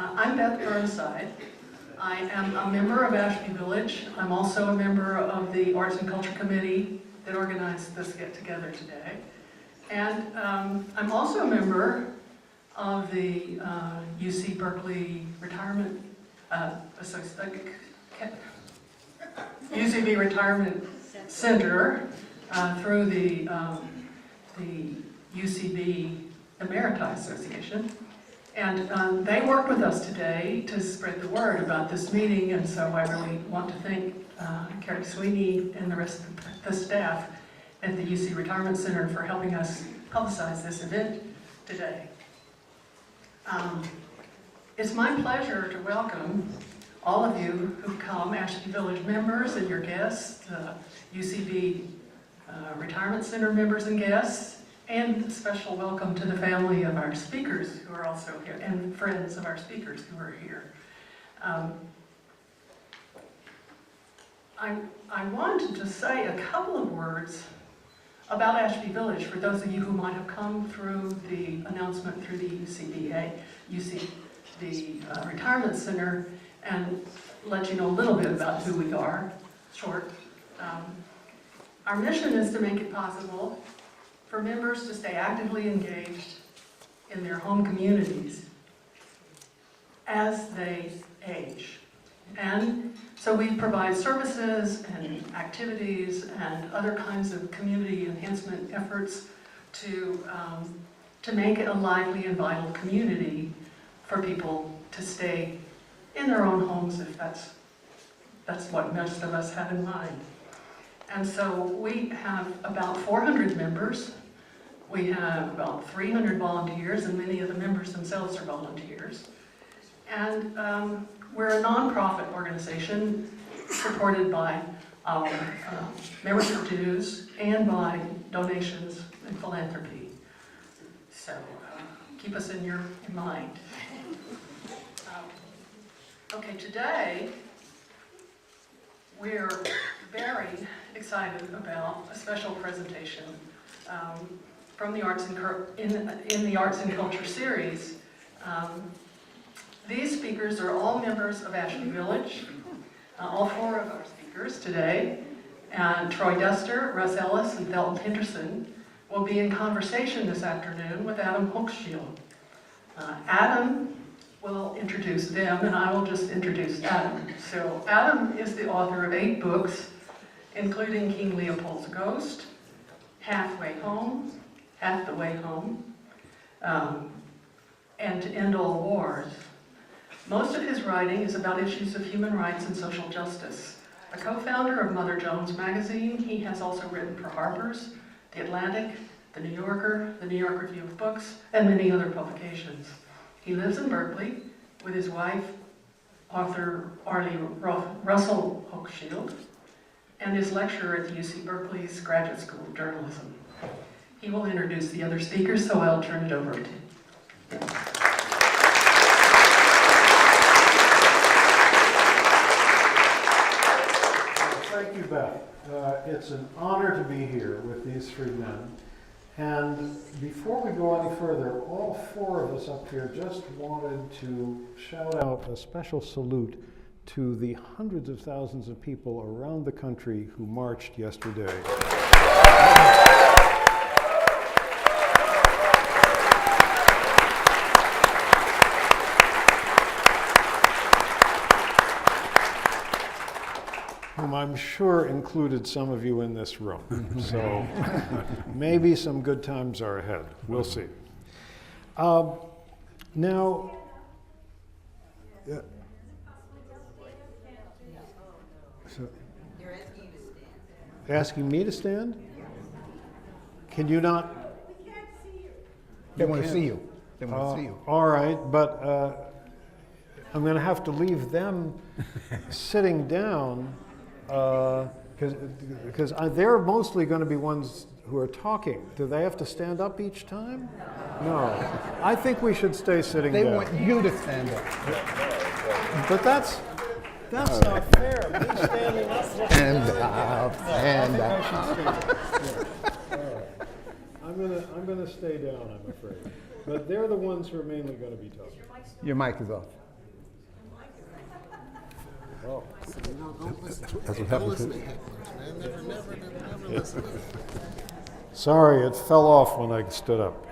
I'm Beth Burnside. I am a member of Ashby Village. I'm also a member of the Arts and Culture Committee that organized this get-together today. And I'm also a member of the UC Berkeley Retirement UCB Retirement Center through the UCB Emeriti Association. And they worked with us today to spread the word about this meeting, and so I really want to thank Carrie Sweeney and the rest of the staff at the UC Retirement Center for helping us publicize this event today. It's my pleasure to welcome all of you who've come, Ashby Village members and your guests, UCB Retirement Center members and guests, and a special welcome to the family of our speakers who are also here, and friends of our speakers who are here. I wanted to say a couple of words about Ashby Village for those of you who might have come through the announcement through the the Retirement Center, and let you know a little bit about who we are, short. Our mission is to make it possible for members to stay actively engaged in their home communities as they age. And so we provide services and activities and other kinds of community enhancement efforts to make it a lively and vital community for people to stay in their own homes if that's what most of us have in mind. And so we have about 400 members. We have about 300 volunteers, and many of the members themselves are volunteers. And we're a nonprofit organization supported by our membership dues and by donations and philanthropy. So keep us in mind. Okay, today we're very excited about a special presentation from the Arts in the Arts and Culture series. These speakers are all members of Ashby Village, all four of our speakers today, and Troy Duster, Russ Ellis, and Felton Henderson will be in conversation this afternoon with Adam Hochschild. Adam will introduce them, and I will just introduce Adam. So Adam is the author of 8 books, including King Leopold's Ghost, Halfway Home, Half the Way Home, and To End All Wars. Most of his writing is about issues of human rights and social justice. A co-founder of Mother Jones magazine, he has also written for Harper's, The Atlantic, The New Yorker, The New York Review of Books, and many other publications. He lives in Berkeley with his wife, author Russell Hochschild, and is lecturer at the UC Berkeley's Graduate School of Journalism. He will introduce the other speakers, so I'll turn it over to him. Thank you, Beth. It's an honor to be here with these 3 men. And before we go any further, all 4 of us up here just wanted to shout out a special salute to the hundreds of thousands of people around the country who marched yesterday. Whom I'm sure included some of you in this room. So maybe some good times are ahead. We'll see. Now, so, asking me to stand? Can you not? They want to see you. They want to see you. All right, but I'm going to have to leave them sitting down because they're mostly going to be ones who are talking. Do they have to stand up each time? No. I think we should stay sitting down. They want you to stand up. But that's not fair. Me standing up. Stand up. Stand up. I'm gonna stay down, I'm afraid. But they're the ones who are mainly going to be talking. Your mic is off. Don't listen. That's what Don't happens listen to- to hecklers, man. Never listen to them. Sorry, it fell off when I stood up.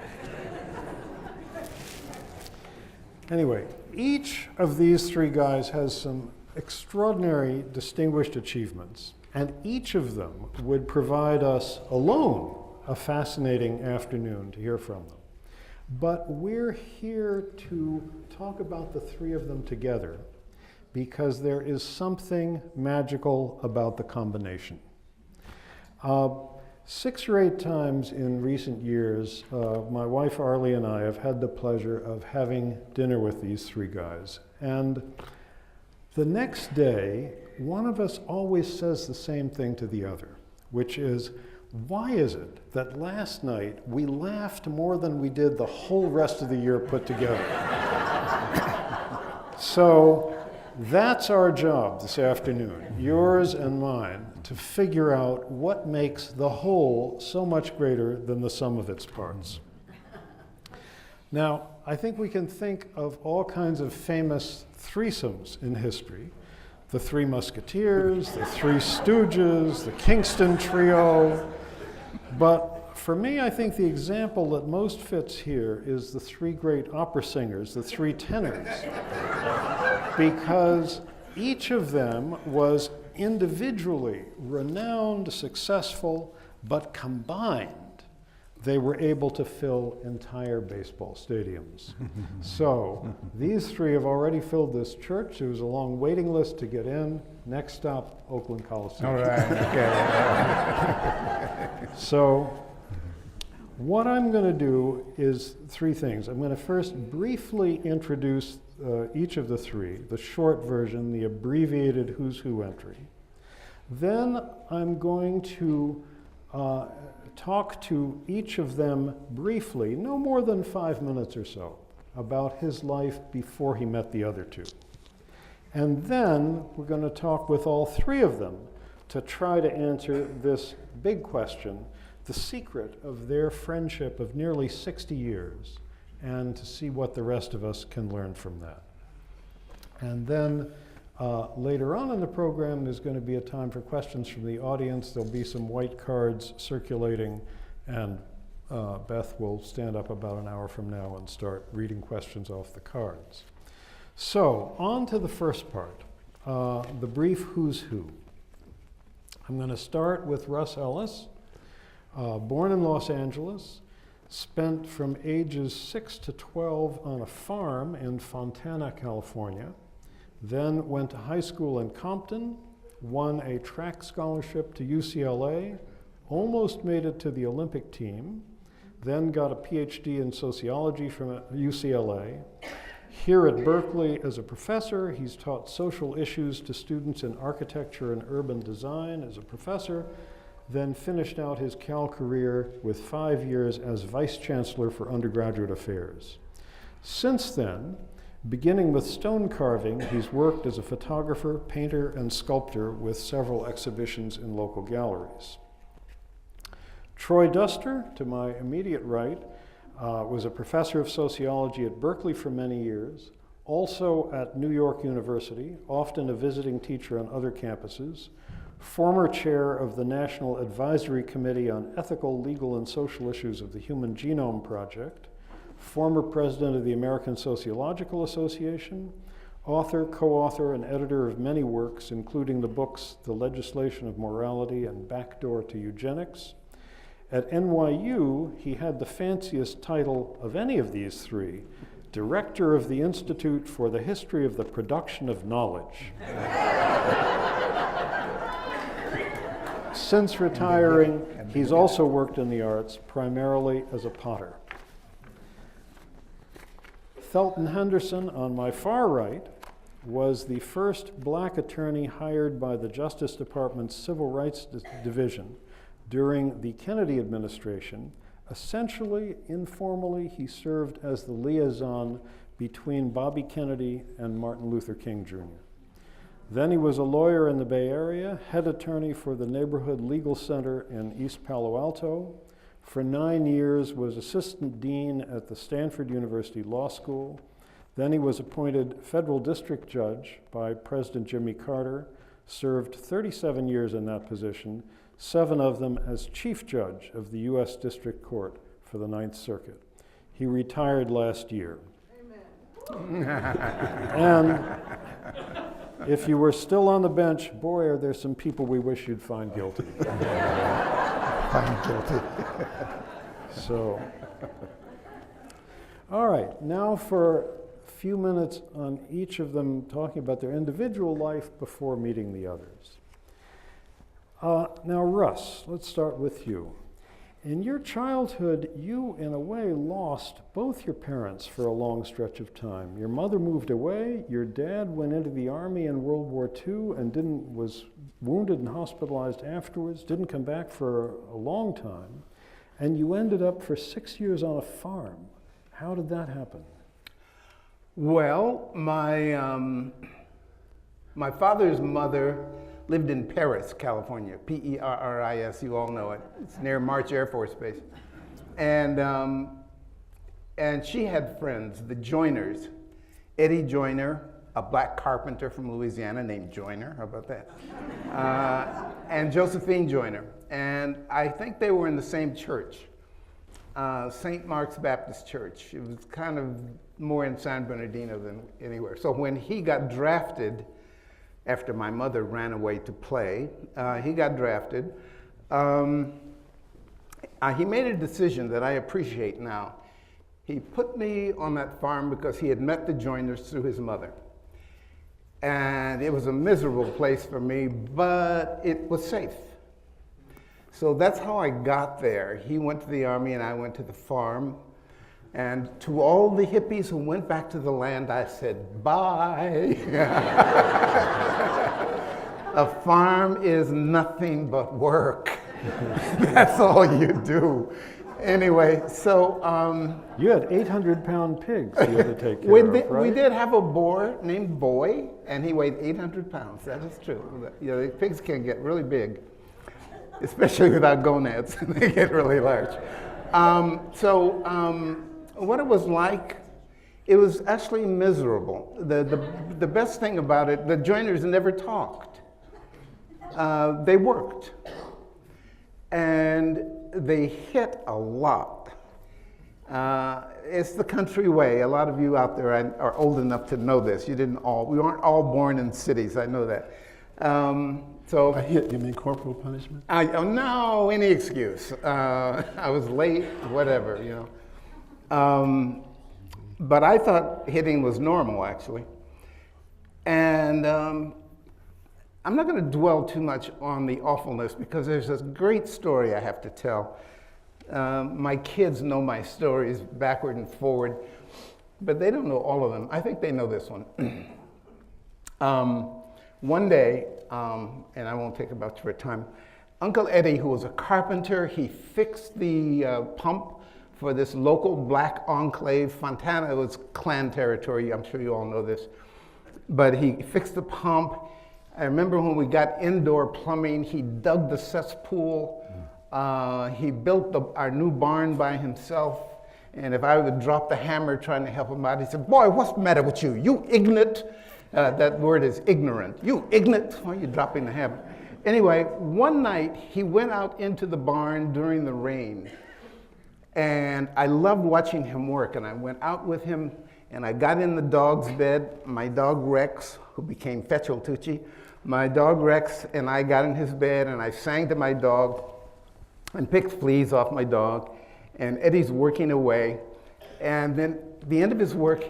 Anyway, each of these three guys has some extraordinary distinguished achievements, and each of them would provide us alone a fascinating afternoon to hear from them. But we're here to talk about the three of them together because there is something magical about the combination. 6 or 8 times in recent years, my wife Arlie and I have had the pleasure of having dinner with these three guys. And the next day, one of us always says the same thing to the other, which is, why is it that last night we laughed more than we did the whole rest of the year put together? So that's our job this afternoon, yours and mine, to figure out what makes the whole so much greater than the sum of its parts. Now, I think we can think of all kinds of famous threesomes in history. The Three Musketeers, the Three Stooges, the Kingston Trio. But for me, I think the example that most fits here is the three great opera singers, the three tenors. Because each of them was individually renowned, successful, but combined, they were able to fill entire baseball stadiums. So these three have already filled this church. There was a long waiting list to get in. Next stop, Oakland Coliseum. All right, okay. So what I'm going to do is 3 things. I'm going to first briefly introduce each of the three, the short version, the abbreviated Who's Who entry. Then I'm going to talk to each of them briefly, no more than 5 minutes or so, about his life before he met the other two. And then we're going to talk with all 3 of them to try to answer this big question, the secret of their friendship of nearly 60 years, and to see what the rest of us can learn from that. And then later on in the program, there's going to be a time for questions from the audience. There'll be some white cards circulating, and Beth will stand up about an hour from now and start reading questions off the cards. So, on to the first part, the brief Who's Who. I'm going to start with Russ Ellis, born in Los Angeles, spent from ages 6 to 12 on a farm in Fontana, California, then went to high school in Compton, won a track scholarship to UCLA, almost made it to the Olympic team, then got a PhD in sociology from UCLA. Here at Berkeley as a professor, he's taught social issues to students in architecture and urban design as a professor, then finished out his Cal career with 5 years as vice chancellor for undergraduate affairs. Since then, beginning with stone carving, he's worked as a photographer, painter, and sculptor with several exhibitions in local galleries. Troy Duster, to my immediate right, was a professor of sociology at Berkeley for many years, also at New York University, often a visiting teacher on other campuses, former chair of the National Advisory Committee on Ethical, Legal, and Social Issues of the Human Genome Project, former president of the American Sociological Association, author, co-author, and editor of many works, including the books The Legislation of Morality and Backdoor to Eugenics. At NYU, he had the fanciest title of any of these 3, Director of the Institute for the History of the Production of Knowledge. Since retiring, he's also worked in the arts, primarily as a potter. Thelton Henderson, on my far right, was the first black attorney hired by the Justice Department's Civil Rights Division during the Kennedy administration. Essentially, informally, he served as the liaison between Bobby Kennedy and Martin Luther King Jr. Then he was a lawyer in the Bay Area, head attorney for the Neighborhood Legal Center in East Palo Alto. For 9 years was assistant dean at the Stanford University Law School, Then he was appointed federal district judge by President Jimmy Carter, served 37 years in that position, 7 of them as chief judge of the U.S. District Court for the Ninth Circuit. He retired last year. And if you were still on the bench, boy, are there some people we wish you'd find guilty. Find guilty. So, all right, now for a few minutes on each of them talking about their individual life before meeting the others. Now, Russ, let's start with you. In your childhood, you, in a way, lost both your parents for a long stretch of time. Your mother moved away, your dad went into the Army in World War II and was wounded and hospitalized afterwards, didn't come back for a long time, and you ended up for 6 years on a farm. How did that happen? Well, my father's mother lived in Paris, California, P-E-R-R-I-S, you all know it. It's near March Air Force Base. And she had friends, the Joyners. Eddie Joyner, a black carpenter from Louisiana named Joyner, how about that? And Josephine Joyner. And I think they were in the same church, St. Mark's Baptist Church. It was kind of more in San Bernardino than anywhere. So when he got drafted, after my mother ran away to play, he got drafted. He made a decision that I appreciate now. He put me on that farm because he had met the Joyners through his mother. And it was a miserable place for me, but it was safe. So that's how I got there. He went to the Army and I went to the farm. And to all the hippies who went back to the land, I said, bye. A farm is nothing but work. That's all you do. Anyway, so... You had 800-pound pigs you had to take care of, right? We did have a boar named Boy, and he weighed 800 pounds. That is true. You know, the pigs can get really big, especially without gonads. They get really large. What it was like, it was actually miserable. The best thing about it, the Joyners never talked. They worked. And they hit a lot. It's the country way. A lot of you out there are old enough to know this. We weren't all born in cities, I know that. A hit, you mean corporal punishment? No, any excuse. I was late, whatever, you know. But I thought hitting was normal, actually. And I'm not going to dwell too much on the awfulness because there's this great story I have to tell. My kids know my stories backward and forward, but they don't know all of them. I think they know this one. One day, and I won't take up much of your time, Uncle Eddie, who was a carpenter, he fixed the pump for this local black enclave. Fontana was Klan territory, I'm sure you all know this. But he fixed the pump. I remember when we got indoor plumbing, he dug the cesspool. He built our new barn by himself. And if I would drop the hammer trying to help him out, he said, "Boy, what's the matter with you? You ignorant." That word is ignorant. You ignorant. Why are you dropping the hammer? Anyway, one night he went out into the barn during the rain. And I loved watching him work. And I went out with him and I got in the dog's bed. My dog Rex, who became Fetchel Tucci, my dog Rex and I got in his bed and I sang to my dog and picked fleas off my dog. And Eddie's working away. And then at the end of his work,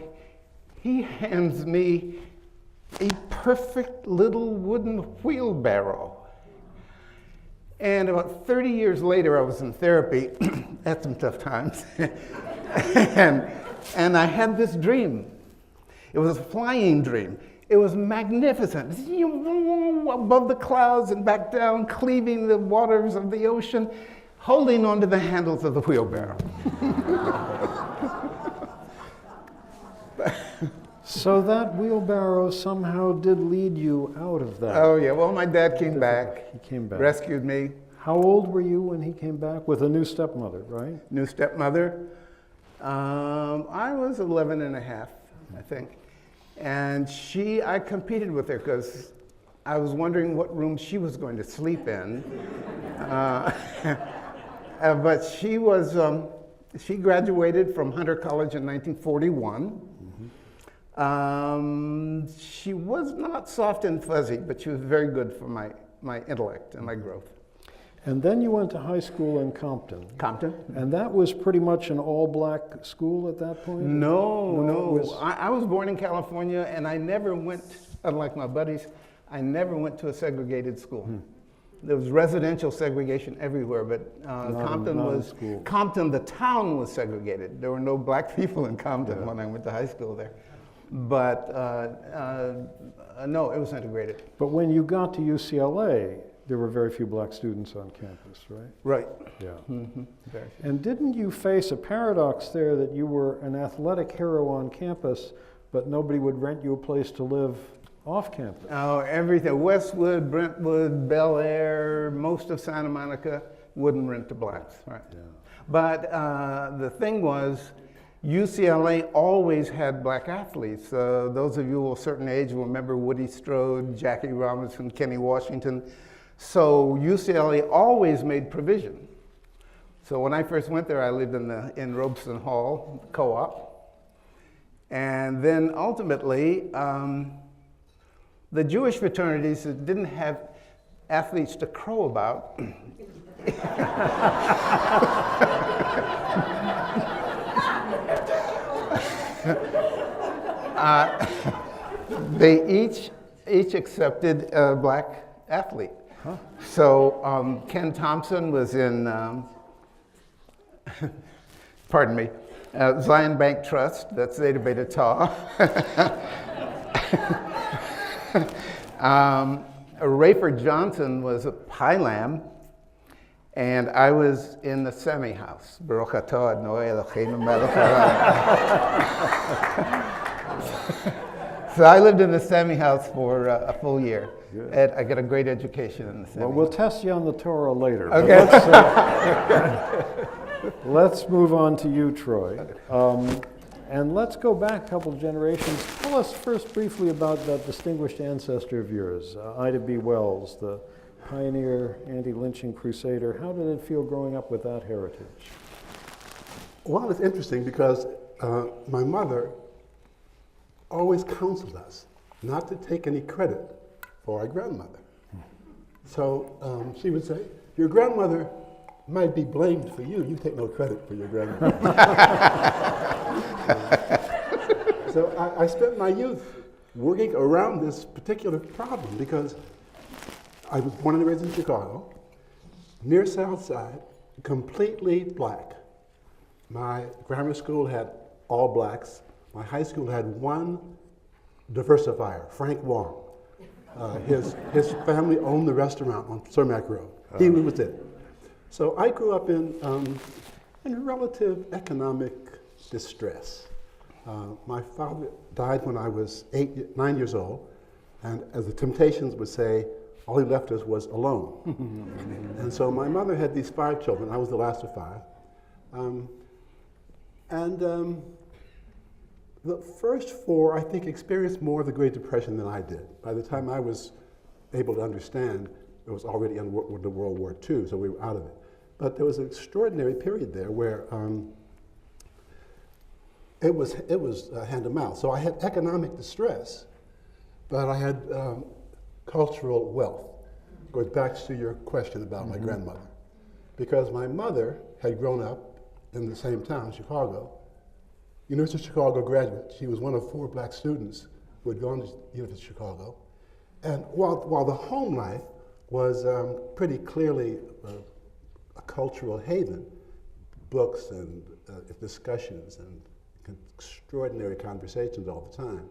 he hands me a perfect little wooden wheelbarrow. And about 30 years later, I was in therapy. Had some tough times. and I had this dream. It was a flying dream. It was magnificent. Above the clouds and back down, cleaving the waters of the ocean, holding onto the handles of the wheelbarrow. So that wheelbarrow somehow did lead you out of that. Oh yeah, well my dad came back. He came back. Rescued me. How old were you when he came back? With a new stepmother, right? New stepmother. I was 11 and a half. I think. And I competed with her because I was wondering what room she was going to sleep in. But she graduated from Hunter College in 1941. She was not soft and fuzzy, but she was very good for my intellect and my growth. And then you went to high school in Compton. Compton? And that was pretty much an all-black school at that point? No. I was born in California, and I never went, unlike my buddies, I never went to a segregated school. There was residential segregation everywhere, but Compton, the town was segregated. There were no black people in Compton when I went to high school there. But no, it was integrated. But when you got to UCLA, there were very few black students on campus, right? Right. Yeah. Mm-hmm. And didn't you face a paradox there that you were an athletic hero on campus, but nobody would rent you a place to live off campus? Oh, everything. Westwood, Brentwood, Bel Air, most of Santa Monica wouldn't rent to blacks, right? Yeah. But the thing was, UCLA always had black athletes. Those of you of a certain age will remember Woody Strode, Jackie Robinson, Kenny Washington. So UCLA always made provision. So when I first went there, I lived in Robeson Hall, co-op. And then ultimately, the Jewish fraternities that didn't have athletes to crow about they each accepted a black athlete. Huh. So Ken Thompson was in, pardon me, Zion Bank Trust, that's Zeta Beta Tau. Rayford Johnson was a Pilam, and I was in the semi-house. Baruch atah Adonai Eloheinu melech haolam. So I lived in the semi-house for a full year. And I got a great education in the semi-house. Well, we'll test you on the Torah later. Okay. Let's move on to you, Troy. And let's go back a couple of generations. Tell us first briefly about that distinguished ancestor of yours, Ida B. Wells, the pioneer anti-lynching crusader. How did it feel growing up with that heritage? Well, it's interesting because my mother always counseled us not to take any credit for our grandmother. So she would say, your grandmother might be blamed for you. You take no credit for your grandmother. So I spent my youth working around this particular problem because I was born and raised in Chicago, near South Side, completely black. My grammar school had all blacks. My high school had one diversifier, Frank Wong. His family owned the restaurant on Cermak Road. He was it. So I grew up in relative economic distress. My father died when I was 9 years old, and as the Temptations would say, all he left us was alone. And so my mother had these 5 children. I was the last of 5. The first 4, I think, experienced more of the Great Depression than I did. By the time I was able to understand, it was already in the World War II, so we were out of it. But there was an extraordinary period there where it was hand to mouth. So I had economic distress, but I had cultural wealth. Goes back to your question about my grandmother. Because my mother had grown up in the same town, Chicago, University of Chicago graduate. She was one of 4 black students who had gone to University of Chicago. And while the home life was pretty clearly a cultural haven, books and discussions and extraordinary conversations all the time,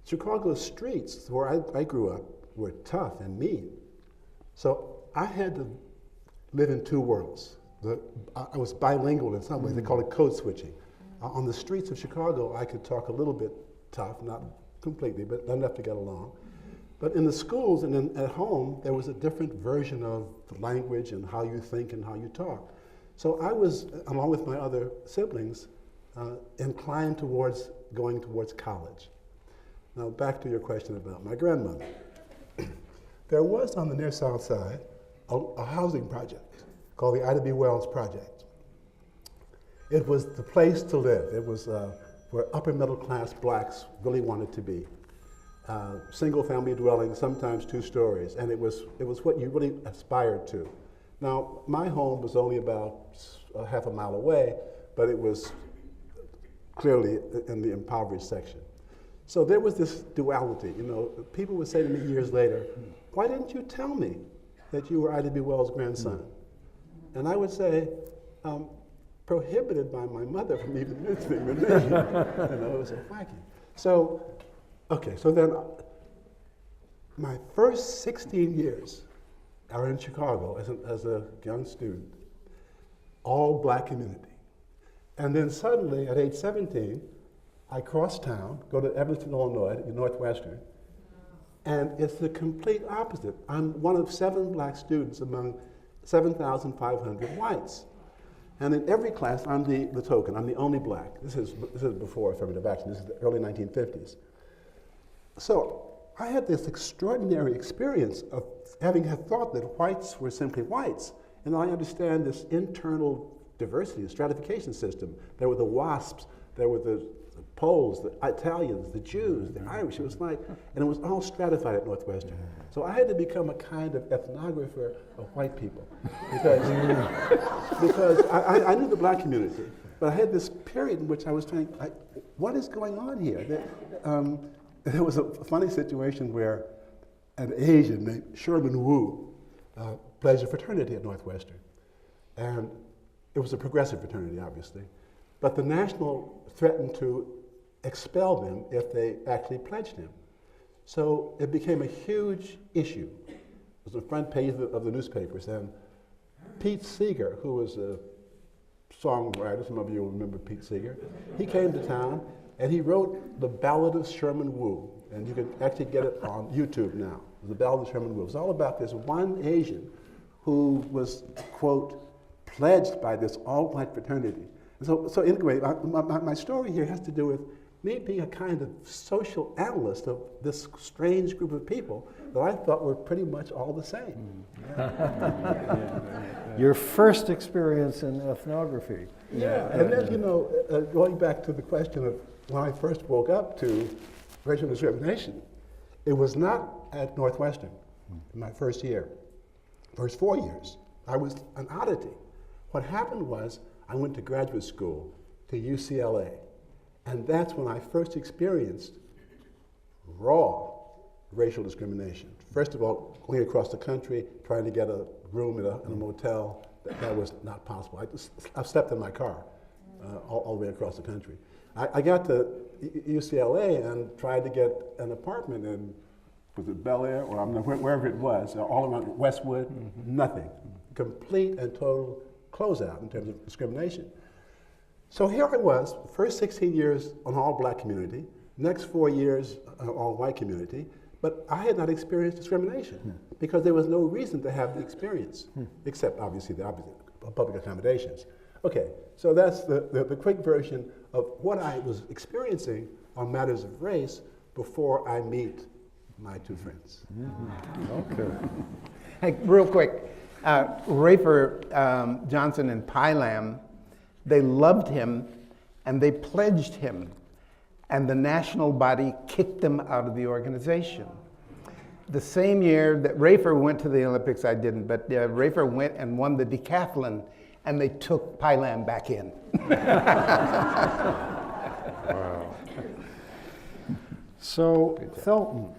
Chicago's streets where I grew up were tough and mean. So I had to live in 2 worlds. I was bilingual in some ways. They call it code switching. On the streets of Chicago, I could talk a little bit tough, not completely, but enough to get along. But in the schools and at home, there was a different version of the language and how you think and how you talk. So I was, along with my other siblings, inclined towards going towards college. Now back to your question about my grandmother. There was on the near south side a housing project called the Ida B. Wells Project. It was the place to live. It was where upper middle class blacks really wanted to be. Single family dwelling, sometimes 2 stories, and it was what you really aspired to. Now, my home was only about half a mile away, but it was clearly in the impoverished section. So there was this duality. You know, people would say to me years later, "Why didn't you tell me that you were Ida B. Wells' grandson?" And I would say, prohibited by my mother from even mentioning the name. You know, it was so wacky. So, okay, so then my first 16 years are in Chicago as a young student, all black community. And then suddenly at age 17, I cross town, go to Evanston, Illinois, at Northwestern, and it's the complete opposite. I'm one of 7 black students among 7,500 whites. And in every class, I'm the token. I'm the only black. This is before affirmative action. This is the early 1950s. So I had this extraordinary experience of having had thought that whites were simply whites. And I understand this internal diversity, the stratification system. There were the WASPs, there were the Poles, the Italians, the Jews, the Irish. It was like, and it was all stratified at Northwestern. So I had to become a kind of ethnographer of white people because I knew the black community, but I had this period in which I was trying, what is going on here? There was a funny situation where an Asian named Sherman Wu pledged a fraternity at Northwestern. And it was a progressive fraternity, obviously. But the National threatened to expel them if they actually pledged him. So it became a huge issue. It was the front page of the newspapers. And Pete Seeger, who was a songwriter, some of you will remember Pete Seeger, he came to town and he wrote The Ballad of Sherman Wu. And you can actually get it on YouTube now. The Ballad of Sherman Wu. It was all about this one Asian who was, quote, pledged by this all-black fraternity. And so anyway, my story here has to do with me being a kind of social analyst of this strange group of people that I thought were pretty much all the same. Your first experience in ethnography. Yeah, and then, you know, going back to the question of when I first woke up to racial discrimination, it was not at Northwestern in my first year. First 4 years, I was an oddity. What happened was I went to graduate school to UCLA, and that's when I first experienced raw racial discrimination. First of all, going across the country, trying to get a room in a motel, that was not possible. I slept in my car all the way across the country. I got to UCLA and tried to get an apartment in, was it Bel Air, or wherever it was, all around Westwood, nothing. Complete and total closeout in terms of discrimination. So here I was, first 16 years an all-black community, next 4 years an all-white community, but I had not experienced discrimination because there was no reason to have the experience, except obviously the public accommodations. Okay, so that's the quick version of what I was experiencing on matters of race before I meet my 2 friends. Okay. Hey, real quick, Rafer Johnson and Pylam, they loved him and they pledged him, and the national body kicked them out of the organization. The same year that Rafer went to the Olympics, I didn't, but Rafer went and won the decathlon, and they took Pylam back in. Wow. So, Thelton,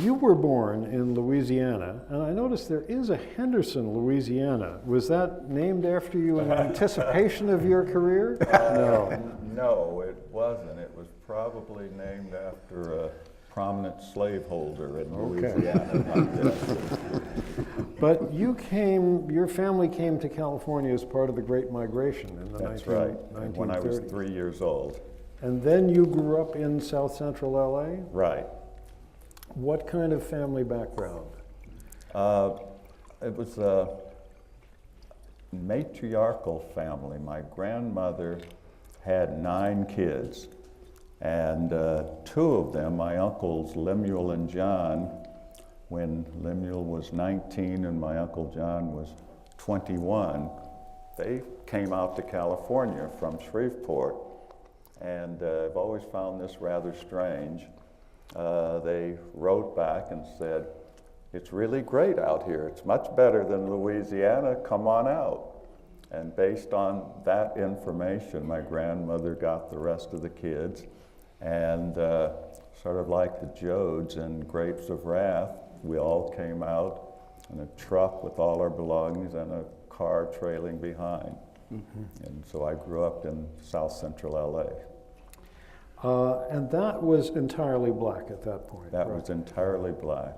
you were born in Louisiana, and I noticed there is a Henderson, Louisiana. Was that named after you in anticipation of your career? No. No, it wasn't. It was probably named after a prominent slaveholder in Louisiana. But your family came to California as part of the Great Migration in the That's 1930s. right, when I was 3 years old. And then you grew up in South Central LA? Right. What kind of family background? It was a matriarchal family. My grandmother had 9 kids. And 2 of them, my uncles Lemuel and John, when Lemuel was 19 and my uncle John was 21, they came out to California from Shreveport. And I've always found this rather strange. They wrote back and said, "It's really great out here. It's much better than Louisiana. Come on out." And based on that information, my grandmother got the rest of the kids. And sort of like the Jodes in Grapes of Wrath, we all came out in a truck with all our belongings and a car trailing behind. And so I grew up in South Central LA. And that was entirely black at that point. That right? was entirely black.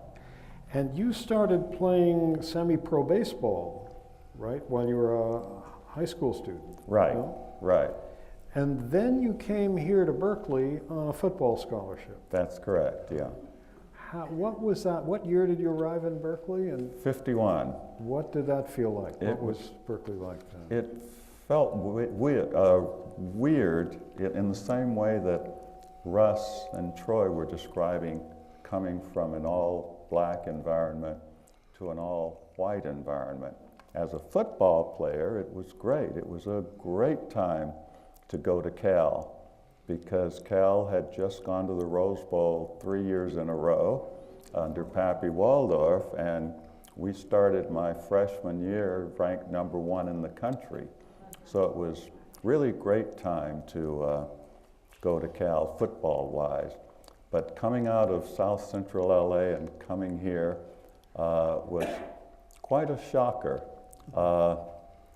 And you started playing semi-pro baseball, right, while you were a high school student. Right, no? right. And then you came here to Berkeley on a football scholarship. That's correct, yeah. What was that? What year did you arrive in Berkeley? And 51. what did that feel like? It What was Berkeley like then? It felt weird in the same way that Russ and Troy were describing coming from an all-black environment to an all-white environment. As a football player, it was great. It was a great time to go to Cal, because Cal had just gone to the Rose Bowl 3 years in a row under Pappy Waldorf, and we started my freshman year ranked #1 in the country. So it was really great time to go to Cal football-wise. But coming out of South Central LA and coming here was quite a shocker.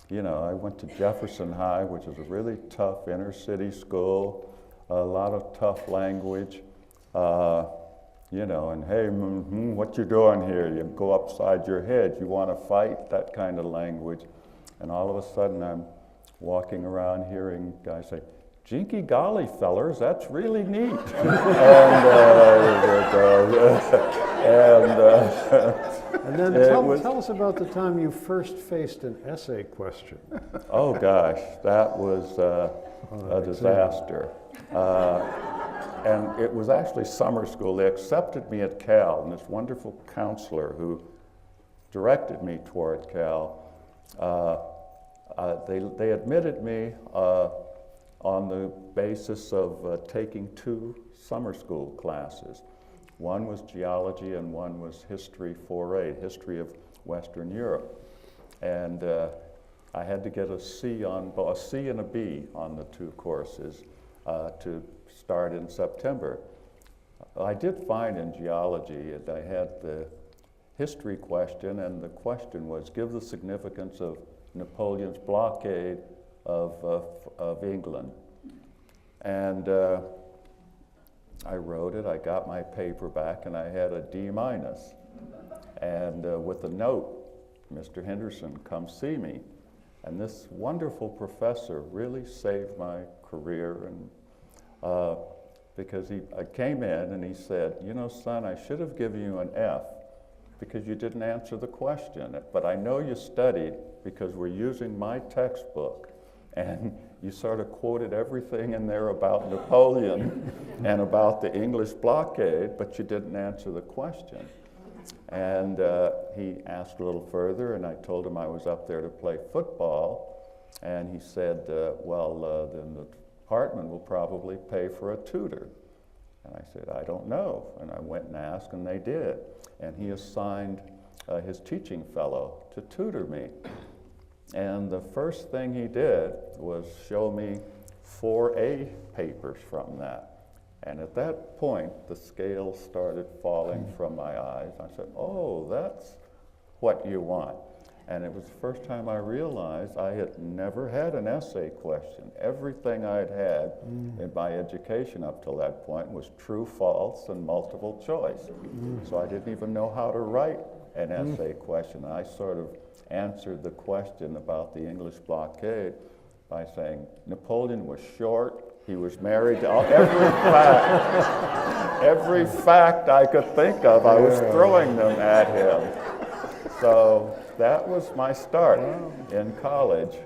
You know, I went to Jefferson High, which is a really tough inner city school, a lot of tough language, you know, and hey, what you doing here? You go upside your head, you want to fight, that kind of language. And all of a sudden I'm walking around hearing guys say, "Jinky golly, fellers, that's really neat." And then tell us about the time you first faced an essay question. Oh gosh, that was a disaster. And it was actually summer school. They accepted me at Cal, and this wonderful counselor who directed me toward Cal, they admitted me on the basis of taking 2 summer school classes. One was geology and one was history 4A, history of Western Europe. And I had to get a C and a B on the 2 courses to start in September. I did fine in geology, and I had the history question, and the question was, give the significance of Napoleon's blockade of England. And I wrote it, I got my paper back, and I had a D-. And with a note, "Mr. Henderson, come see me." And this wonderful professor really saved my career, and because I came in and he said, "You know, son, I should have given you an F because you didn't answer the question, but I know you studied because we're using my textbook, and you sort of quoted everything in there about Napoleon and about the English blockade, but you didn't answer the question." And he asked a little further, and I told him I was up there to play football, and he said, then the department will probably pay for a tutor. And I said, "I don't know." And I went and asked, and they did. And he assigned his teaching fellow to tutor me. And the first thing he did was show me 4A papers from that. And at that point, the scales started falling from my eyes. I said, "Oh, that's what you want." And it was the first time I realized I had never had an essay question. Everything I'd had in my education up till that point was true, false, and multiple choice. So I didn't even know how to write an essay question. I sort of answered the question about the English blockade by saying Napoleon was short, he was married to every fact I could think of, I was throwing them at him. So that was my start in college.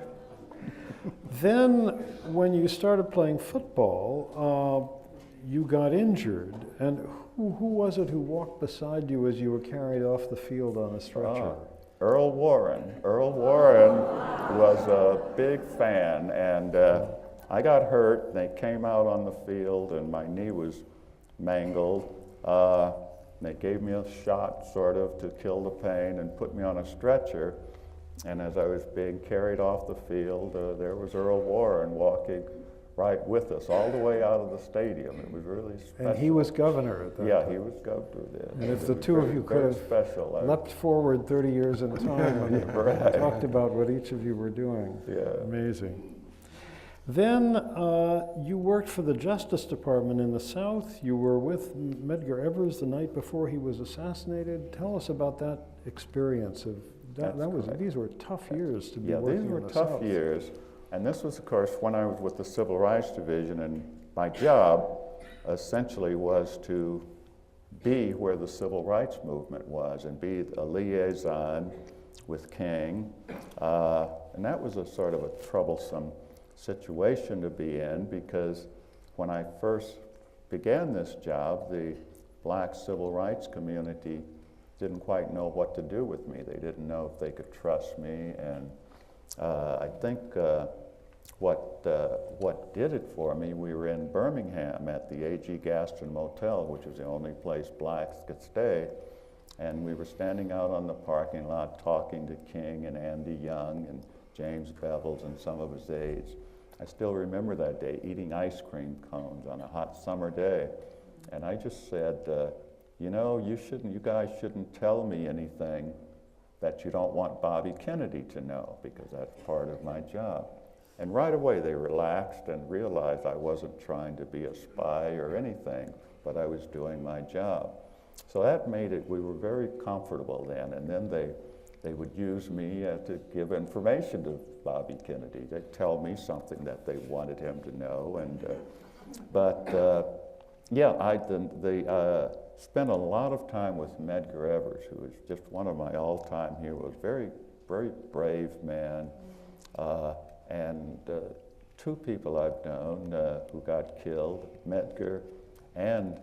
Then, when you started playing football, you got injured. And who was it who walked beside you as you were carried off the field on a stretcher? Earl Warren. Earl Warren was a big fan, and I got hurt. They came out on the field, and my knee was mangled. They gave me a shot, sort of, to kill the pain and put me on a stretcher. And as I was being carried off the field, there was Earl Warren walking right with us all the way out of the stadium. It was really special. And he was governor at that Yeah, time. he was governor then. And if the two of you could have special. leapt forward 30 years in time when you Right. talked about what each of you were doing. Yeah. Amazing. Then you worked for the Justice Department in the South. You were with Medgar Evers the night before he was assassinated. Tell us about that experience. These were tough years to be working in the South. These were tough years. And this was, of course, when I was with the Civil Rights Division, and my job essentially was to be where the Civil Rights Movement was and be a liaison with King. And that was a sort of a troublesome situation to be in, because when I first began this job, the black civil rights community didn't quite know what to do with me. They didn't know if they could trust me, and I think what did it for me, we were in Birmingham at the A.G. Gaston Motel, which was the only place blacks could stay, and we were standing out on the parking lot talking to King and Andy Young and James Bevels and some of his aides. I still remember that day, eating ice cream cones on a hot summer day, and I just said, you know, you guys shouldn't tell me anything that you don't want Bobby Kennedy to know, because that's part of my job. And right away they relaxed and realized I wasn't trying to be a spy or anything, but I was doing my job. So that made it, we were very comfortable then, and then they would use me to give information to Bobby Kennedy. They'd tell me something that they wanted him to know, and I spent a lot of time with Medgar Evers, who was just one of my all-time heroes, very, very brave man, and two people I've known who got killed, Medgar and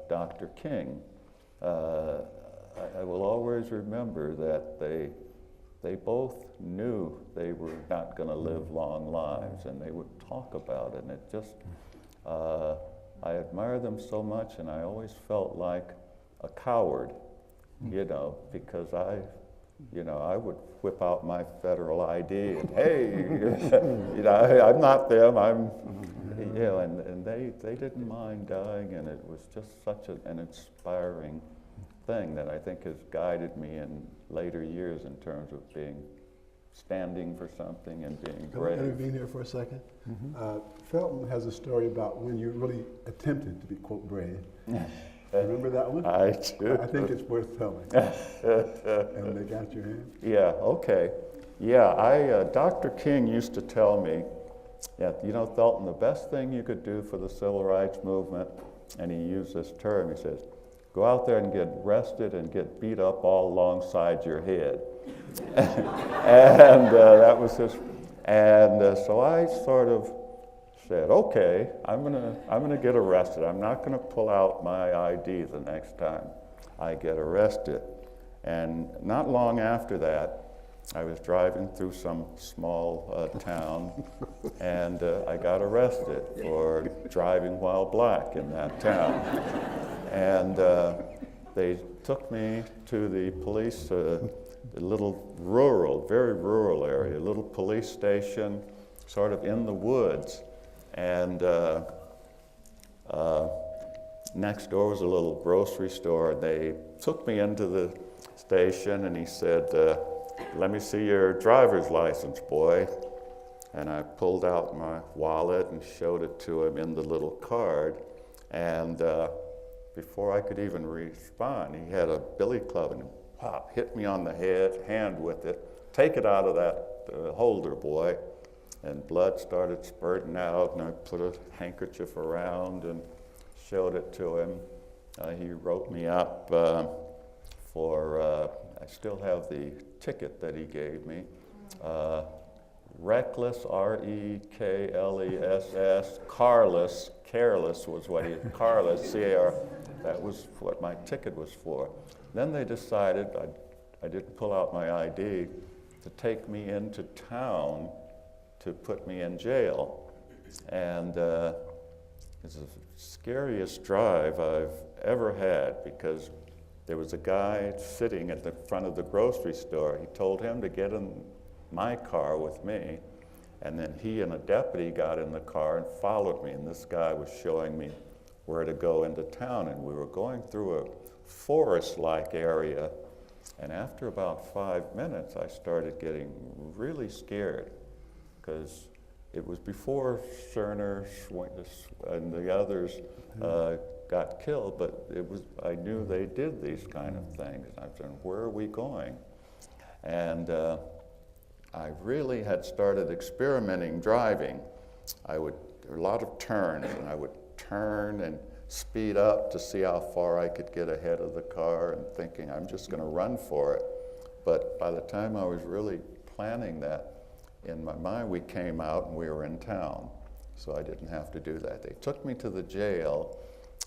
Dr. King. I will always remember that they both knew they were not going to live long lives, and they would talk about it, and it just, I admire them so much, and I always felt like a coward, you know, because I would whip out my federal ID and, hey, you know, I'm not them, you know, and they didn't mind dying, and it was just such an inspiring thing that I think has guided me in later years in terms of standing for something and being brave. Can I intervene here for a second? Felton has a story about when you really attempted to be, quote, brave. Remember that one? I do. I think it's worth telling. And they got your hand? Yeah, okay. Yeah, Dr. King used to tell me, yeah, you know, Felton, the best thing you could do for the civil rights movement, and he used this term, he says, go out there and get arrested and get beat up all alongside your head. And that was his, and so I sort of said, okay, I'm gonna get arrested. I'm not gonna pull out my ID the next time I get arrested. And not long after that, I was driving through some small town, and I got arrested for driving while black in that town. And they took me to the police, a little rural, very rural area, a little police station, sort of in the woods. And next door was a little grocery store, and they took me into the station, and he said, let me see your driver's license, boy. And I pulled out my wallet and showed it to him in the little card. And before I could even respond, he had a billy club and pop, hit me on the hand with it. Take it out of that holder, boy. And blood started spurting out, and I put a handkerchief around and showed it to him. He wrote me up for, I still have the ticket that he gave me, reckless, R-E-K-L-E-S-S, carless was what he, carless, C-A-R, that was what my ticket was for. Then they decided, I didn't pull out my ID, to take me into town to put me in jail. And it's the scariest drive I've ever had, because there was a guy sitting at the front of the grocery store. He told him to get in my car with me, and then he and a deputy got in the car and followed me, and this guy was showing me where to go into town, and we were going through a forest-like area, and after about 5 minutes I started getting really scared, because it was before Cerner and the others got killed, but I knew they did these kind of things. And I said, where are we going? And I really had started experimenting driving. There were a lot of turns, and I would turn and speed up to see how far I could get ahead of the car, and thinking I'm just going to run for it. But by the time I was really planning that, in my mind we came out and we were in town, so I didn't have to do that. They took me to the jail,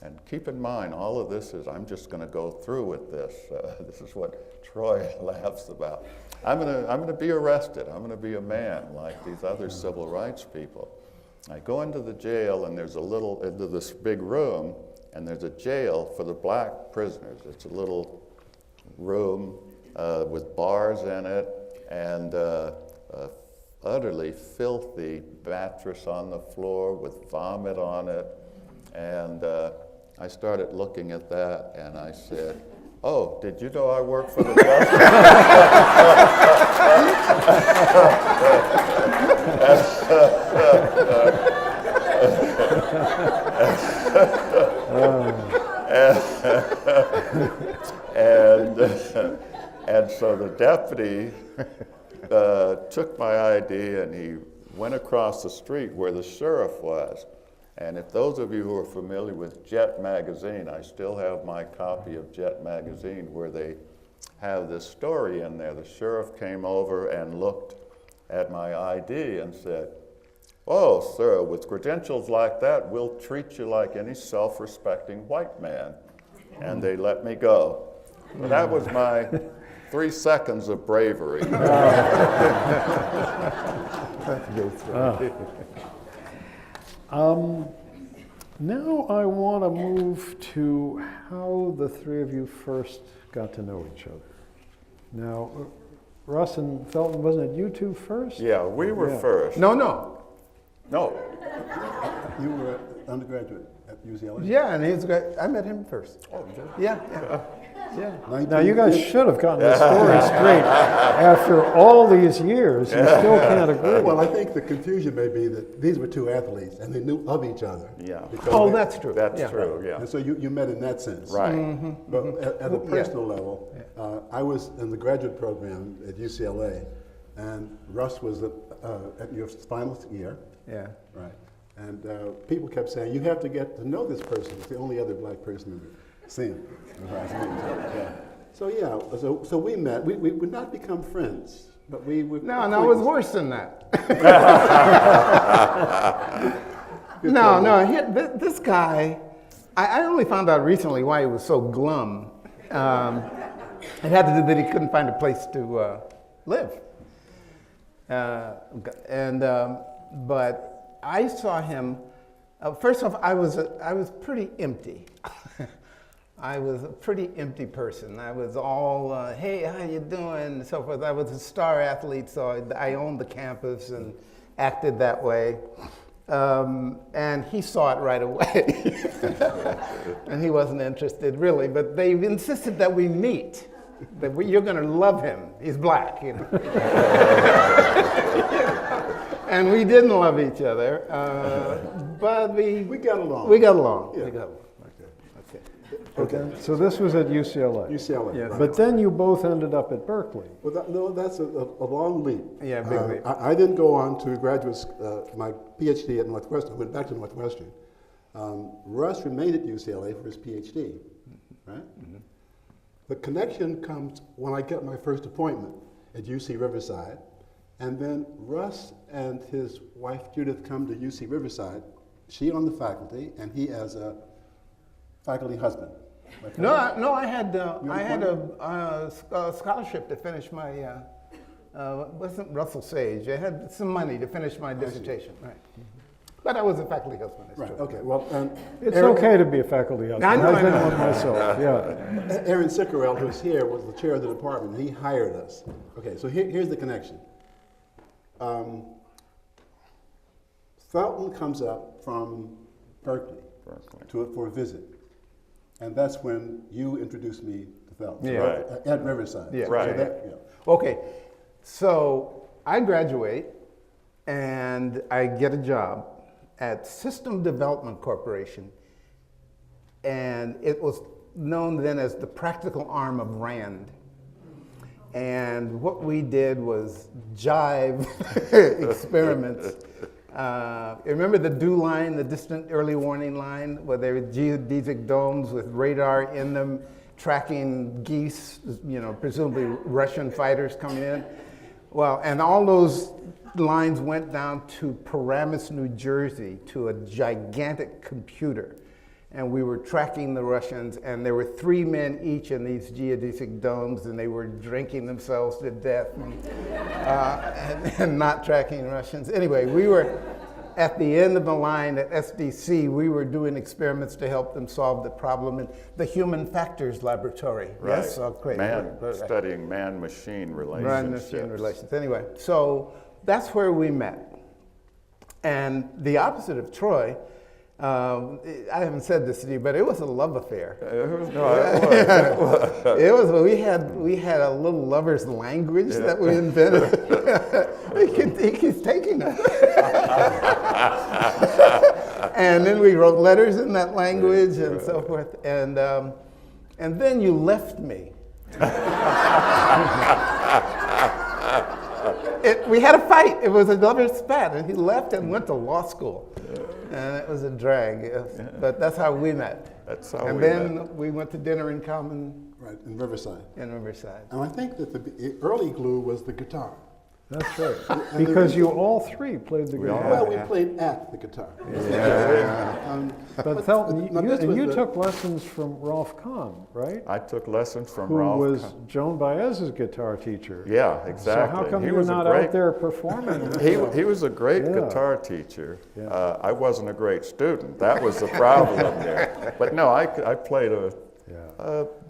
and keep in mind, all of this is, I'm just going to go through with this. This is what Troy laughs about. I'm going to be arrested. I'm going to be a man like these other civil rights people. I go into the jail, and there's into this big room, and there's a jail for the black prisoners. It's a little room with bars in it, and utterly filthy mattress on the floor with vomit on it. And I started looking at that, and I said, oh, did you know I work for the justice? And so the deputy took my ID, and he went across the street where the sheriff was. And if those of you who are familiar with Jet magazine, I still have my copy of Jet magazine where they have this story in there. The sheriff came over and looked at my ID and said, oh, sir, with credentials like that, we'll treat you like any self-respecting white man. And they let me go. But that was my 3 seconds of bravery. Now I want to move to how the three of you first got to know each other. Now, Russ and Felton, wasn't it you two first? Yeah, we were first. No. You were undergraduate at UCLA? Yeah, and I met him first. Oh, you did? Yeah. Now you guys should have gotten the story straight. After all these years, you still can't agree. Well, I think the confusion may be that these were two athletes, and they knew of each other. Yeah. Oh, that's true. That's true, yeah. And so you met in that sense. Right. But at a personal level, I was in the graduate program at UCLA, and Russ was at your final year. Yeah. Right. And people kept saying, you have to get to know this person. It's the only other black person I've seen. So we met. We would not become friends, but we would. No, it was worse than that. This guy, I only found out recently why he was so glum. It had to do that he couldn't find a place to live. But I saw him. First off, I was pretty empty. I was a pretty empty person. I was all, hey, how you doing, and so forth. I was a star athlete, so I owned the campus and acted that way. And he saw it right away. And he wasn't interested, really. But they insisted that we meet, that you're going to love him. He's black, you know. And we didn't love each other, but we got along. We got along. Yeah. We got along. Okay. So this was at UCLA. UCLA. Yeah. Right. But then you both ended up at Berkeley. Well, that's a long leap. Yeah, big leap. I didn't go on to graduate my PhD at Northwestern. I went back to Northwestern. Russ remained at UCLA for his PhD, right? Mm-hmm. The connection comes when I get my first appointment at UC Riverside, And then Russ and his wife Judith come to UC Riverside, she on the faculty, and he as a faculty husband. No, I had a scholarship to finish my, wasn't Russell Sage. I had some money to finish my dissertation, right. But I was a faculty husband. That's Right, true. okay, well, It's okay to be a faculty husband. I know, I've I been know. one myself, yeah. Aaron Sickerell, who's here, was the chair of the department. He hired us. Okay, so here's the connection. Felton comes up from Berkeley for a visit. And that's when you introduced me to Felton. Yeah. Right. At Riverside. Yeah. So Right. Okay, so I graduate and I get a job at System Development Corporation, and it was known then as the practical arm of RAND. And what we did was jive experiments. Remember the DO line, the distant early warning line, where there were geodesic domes with radar in them, tracking geese, presumably Russian fighters coming in. Well, and all those lines went down to Paramus, New Jersey, to a gigantic computer. And we were tracking the Russians, and there were 3 men each in these geodesic domes, and they were drinking themselves to death and not tracking Russians. Anyway, we were at the end of the line at SDC. We were doing experiments to help them solve the problem in the Human Factors Laboratory. Right. Yes, oh, great. Studying man-machine relationships. Man-machine relations. Anyway, so that's where we met. And the opposite of Troy, I haven't said this to you, but it was a love affair. It was. We had a little lover's language that we invented. he keeps taking it. And then we wrote letters in that language and so forth. And then you left me. We had a fight. It was a lover's spat, and he left and went to law school. And it was a drag, yes. But that's how we met. That's how and we then met. we went to dinner in common Right, in Riverside. in Riverside. And I think that the early glue was the guitar. That's right. Because you all three played the guitar. Well, we played at the guitar. But Felton, this was you the- took lessons from Rolf Kahn, right? I took lessons from Who Ralph. was Joan Baez's guitar teacher. Yeah, exactly. So how come He you were was a not great- out there performing? He was a great Yeah. guitar teacher. Yeah. I wasn't a great student. That was the problem there. But no, I played a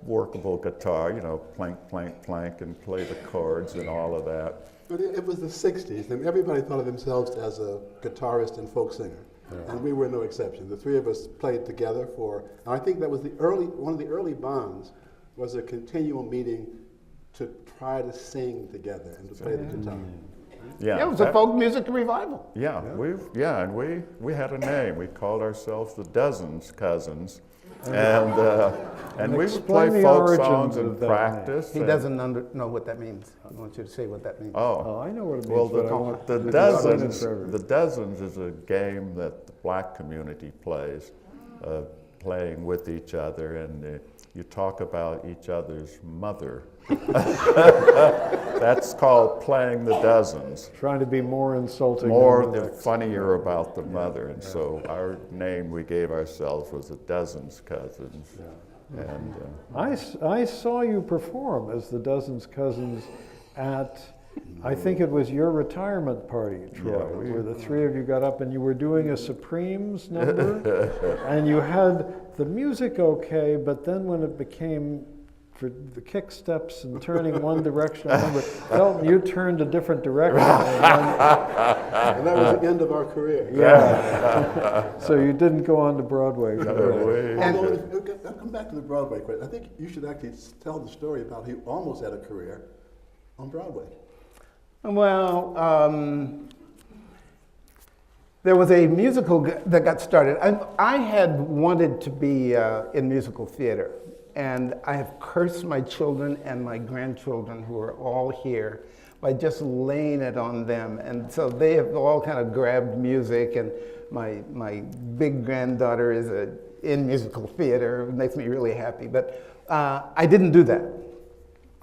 workable guitar, plank, plank, plank, and play the chords and all of that. But it was the 60s, and everybody thought of themselves as a guitarist and folk singer. And we were no exception. The three of us played together and I think that was one of the early bonds was a continual meeting to try to sing together and to play the guitar. Yeah, Yeah, it was a folk music revival. Yeah, and we had a name. We called ourselves the Dozens Cousins, and we would explain play the folk origins songs of and that practice. He and- doesn't know what that means. I want you to say what that means. Oh, I know what it means, Well, but I want the to explain it Dozens, for everyone. the Dozens is a game that the black community plays, playing with each other, and you talk about each other's mother. That's called playing the Dozens. Trying to be more insulting. More than the than next. funnier about the mother, and so our name we gave ourselves was the Dozens Cousins. And I saw you perform as the Dozens Cousins at, I think it was your retirement party, Troy, where the three of you got up and you were doing a Supremes number, and you had the music okay, but then when it became for the kick steps and turning one direction, I remember, Felton, you turned a different direction. And that was the end of our career. Yeah. So you didn't go on to Broadway. Although, I'll come back to the Broadway question. I think you should actually tell the story about how you almost had a career on Broadway. Well, there was a musical that got started. I had wanted to be in musical theater, and I have cursed my children and my grandchildren, who are all here, by just laying it on them. And so they have all kind of grabbed music, and my big granddaughter is in musical theater. It makes me really happy. But I didn't do that.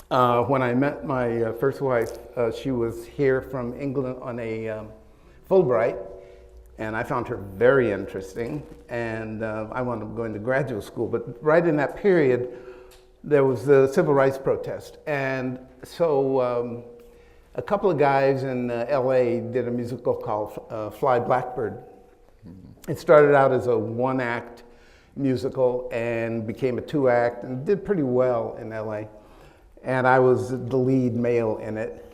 When I met my first wife, she was here from England on a Fulbright, and I found her very interesting, and I wanted to go into graduate school. But right in that period, there was the civil rights protest, and so a couple of guys in LA did a musical called Fly Blackbird. It started out as a one-act musical and became a two-act and did pretty well in LA. And I was the lead male in it,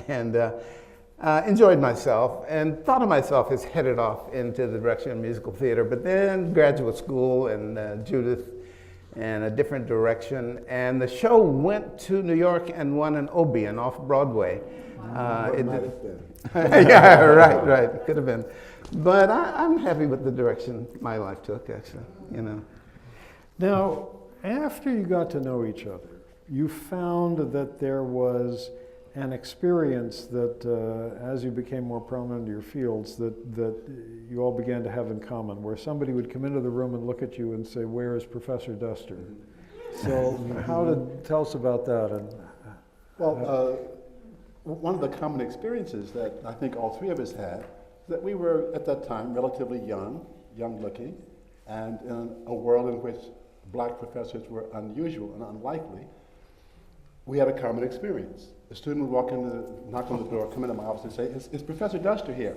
and enjoyed myself and thought of myself as headed off into the direction of musical theater. But then graduate school and Judith and a different direction. And the show went to New York and won an Obie, an off-Broadway. It might have been. Yeah, right, could have been. But I'm happy with the direction my life took, actually, you know. Now, after you got to know each other, you found that there was an experience that, as you became more prominent in your fields, that you all began to have in common, where somebody would come into the room and look at you and say, "Where is Professor Duster?" So, tell us about that? And Well, one of the common experiences that I think all three of us had, that we were at that time relatively young looking, and in a world in which black professors were unusual and unlikely, we had a common experience. A student would walk in, knock on the door, come into my office and say, is Professor Duster here?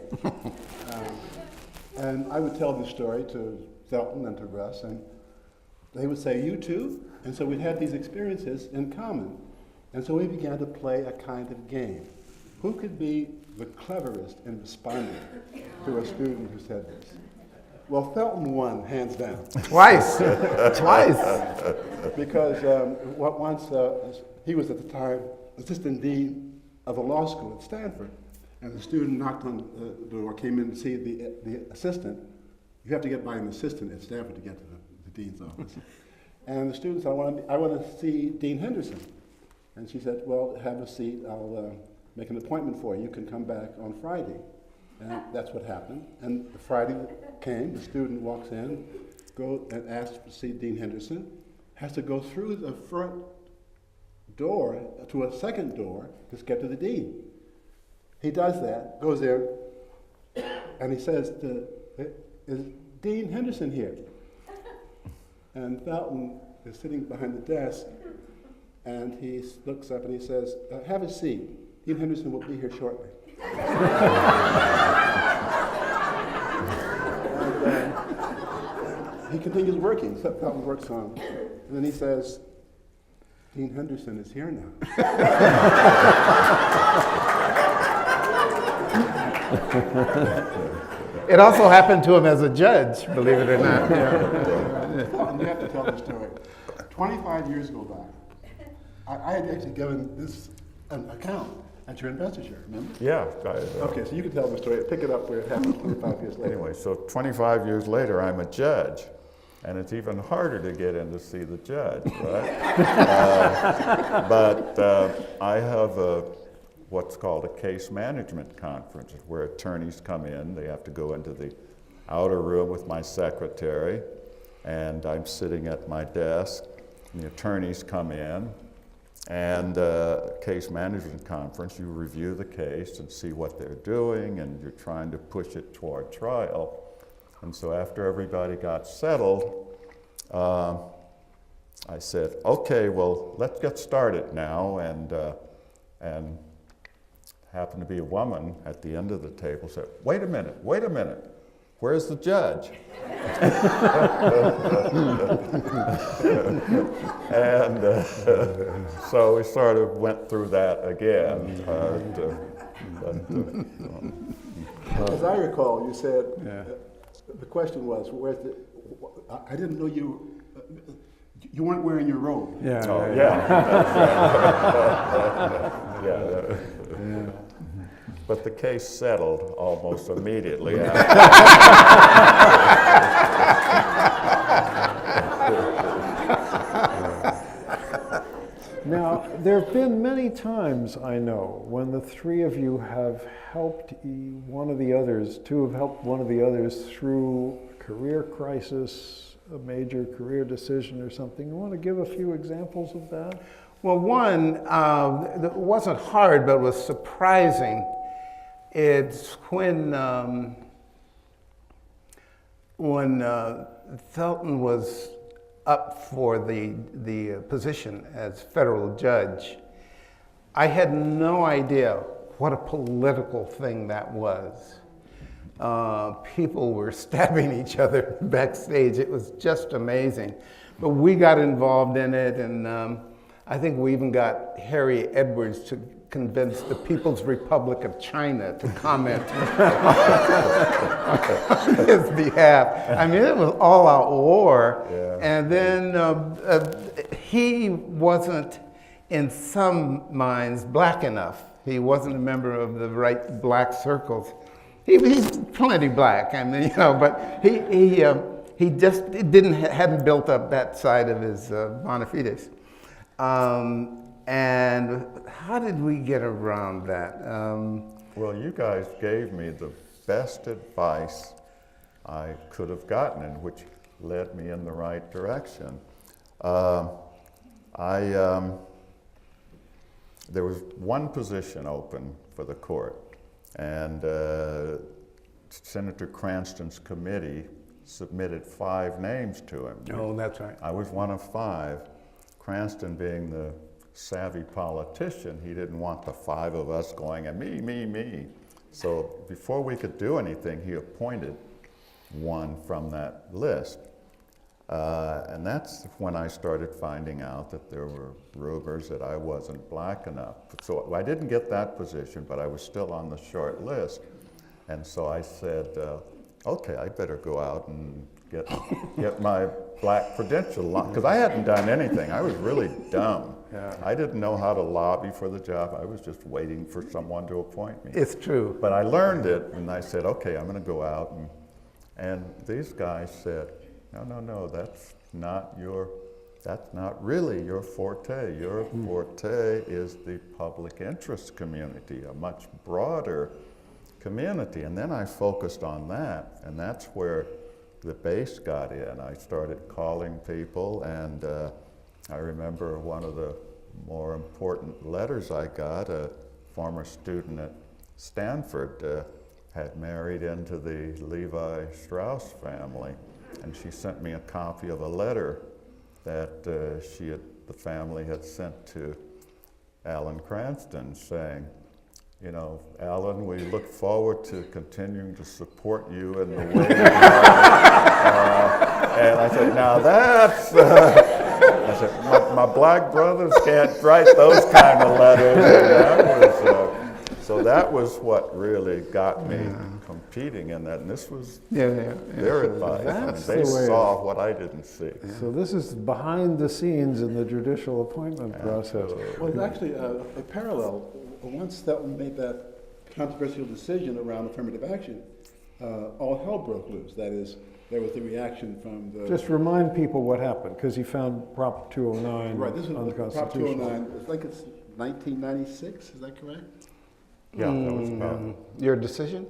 And I would tell this story to Thelton and to Russ, and they would say, "You too?" And so we'd had these experiences in common. And so we began to play a kind of game. Who could be the cleverest in responding to a student who said this? Well, Thelton won, hands down. Twice. Because once he was at the time assistant dean of a law school at Stanford, and the student knocked on the door, came in to see the assistant. You have to get by an assistant at Stanford to get to the dean's office. And the student said, I want to see Dean Henderson. And she said, "Well, have a seat. I'll make an appointment for you. You can come back on Friday." And that's what happened. And Friday came. The student walks in, goes and asks to see Dean Henderson. Has to go through the front door to a second door to get to the dean. He does that, goes there, and he says, "Is Dean Henderson here?" And Felton is sitting behind the desk. And he looks up and he says, "Have a seat. Dean Henderson will be here shortly." And he continues working. Felton works on. And then he says, "Dean Henderson is here now." It also happened to him as a judge, believe it or not. Felton, you have to tell this story. 25 years go by. I had actually given this an account at your investiture, remember? Yeah. Okay, so you can tell the story. Pick it up where it happened 25 years later. Anyway, so 25 years later, I'm a judge. And it's even harder to get in to see the judge, right? But I have what's called a case management conference, where attorneys come in. They have to go into the outer room with my secretary, and I'm sitting at my desk, and the attorneys come in. And case management conference, you review the case and see what they're doing, and you're trying to push it toward trial. And so after everybody got settled, I said, "Okay, well, let's get started now." And happened to be a woman at the end of the table said, wait a minute, where's the judge?" And so we sort of went through that again. As I recall, you said, the question was, I didn't know you weren't wearing your robe. yeah, Oh, yeah. yeah. But the case settled almost immediately. Now, there have been many times, I know, when the three of you have helped one of the others, two have helped one of the others through a career crisis, a major career decision or something. You want to give a few examples of that? Well, one, that wasn't hard, but was surprising. It's when Felton was up for the position as federal judge, I had no idea what a political thing that was. People were stabbing each other backstage. It was just amazing. But we got involved in it, and I think we even got Harry Edwards to convince the People's Republic of China to comment on his behalf. I mean, it was all out war. Yeah. And then he wasn't, in some minds, black enough. He wasn't a member of the right black circles. He's plenty black, I mean, but he just hadn't built up that side of his bona fides. And how did we get around that? Well, you guys gave me the best advice I could have gotten, and which led me in the right direction. There was one position open for the court, and Senator Cranston's committee submitted 5 names to him. Oh, that's right. I was one of 5. Cranston, being the savvy politician, he didn't want the 5 of us going, and me. So before we could do anything, he appointed one from that list. And that's when I started finding out that there were rumors that I wasn't black enough. So I didn't get that position, but I was still on the short list. And so I said, okay, I better go out and get my black credential, because I hadn't done anything. I was really dumb. Yeah. I didn't know how to lobby for the job. I was just waiting for someone to appoint me. It's true. But I learned it, and I said, okay, I'm going to go out. And these guys said, no, that's not really your forte. Your forte is the public interest community, a much broader community. And then I focused on that, and that's where the base got in. I started calling people, and I remember one of the more important letters I got, a former student at Stanford had married into the Levi Strauss family, and she sent me a copy of a letter that the family had sent to Alan Cranston saying, Alan, we look forward to continuing to support you in the way you are. And I said, now that's, I said, my black brothers can't write those kind of letters. And so that was what really got me competing in that. And this was their advice. I mean, they saw what I didn't see. So this is behind the scenes in the judicial appointment process. Well, it's actually a parallel. Once that made that controversial decision around affirmative action, all hell broke loose. That is, there was the reaction from the... Just remind people what happened, because he found Prop 209 right, this is unconstitutional. Prop 209, I think it's 1996, is that correct? Yeah, that was about... Your decision?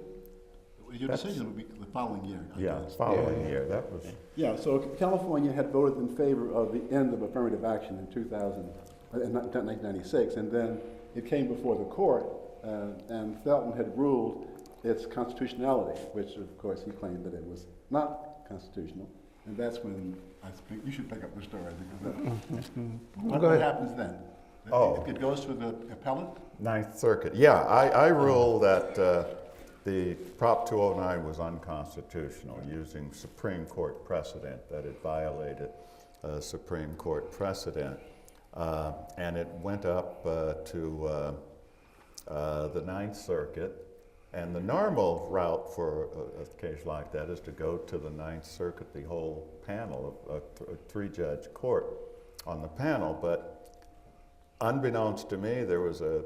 Your decision would be the following year. I guess. Following year, that was... Yeah, so California had voted in favor of the end of affirmative action in 1996, and then it came before the court, and Felton had ruled its constitutionality, which of course he claimed that it was not constitutional, and that's when you should pick up the story, because what happens then? It goes to the appellate? Ninth Circuit. Yeah, I ruled that the Prop 209 was unconstitutional, using Supreme Court precedent, that it violated Supreme Court precedent. And it went up to the Ninth Circuit. And the normal route for a case like that is to go to the Ninth Circuit, the whole panel, a 3-judge court on the panel. But unbeknownst to me, there was an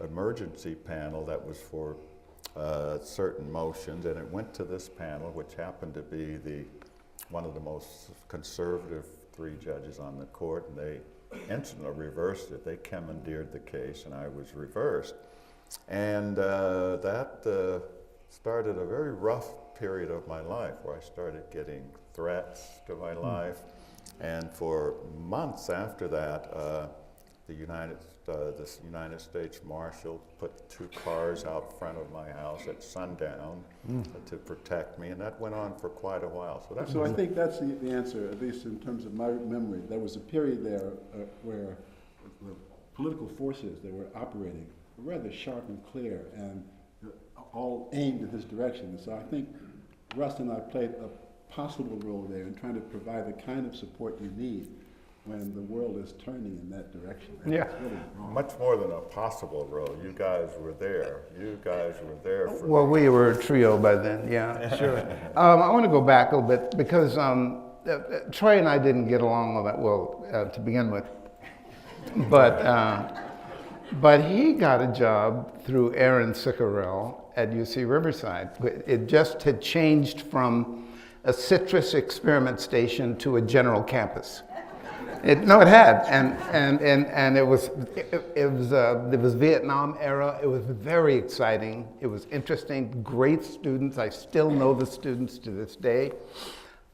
emergency panel that was for certain motions, and it went to this panel, which happened to be one of the most conservative 3 judges on the court, and they instantly reversed it. They commandeered the case, and I was reversed. And that started a very rough period of my life, where I started getting threats to my life. And for months after that, this United States Marshal put 2 cars out front of my house at sundown to protect me, and that went on for quite a while. So I think that's the answer, at least in terms of my memory. There was a period there where the political forces that were operating were rather sharp and clear and all aimed in this direction. And so I think Russ and I played a possible role there in trying to provide the kind of support you need when the world is turning in that direction. Yeah. Really wrong. Much more than a possible role. You guys were there. You guys were there for Well, we were a trio by then, yeah, sure. I want to go back a little bit because Troy and I didn't get along all that well to begin with. But he got a job through Aaron Sickerell at UC Riverside. It just had changed from a citrus experiment station to a general campus. It had, and it was Vietnam era. It was very exciting. It was interesting. Great students. I still know the students to this day.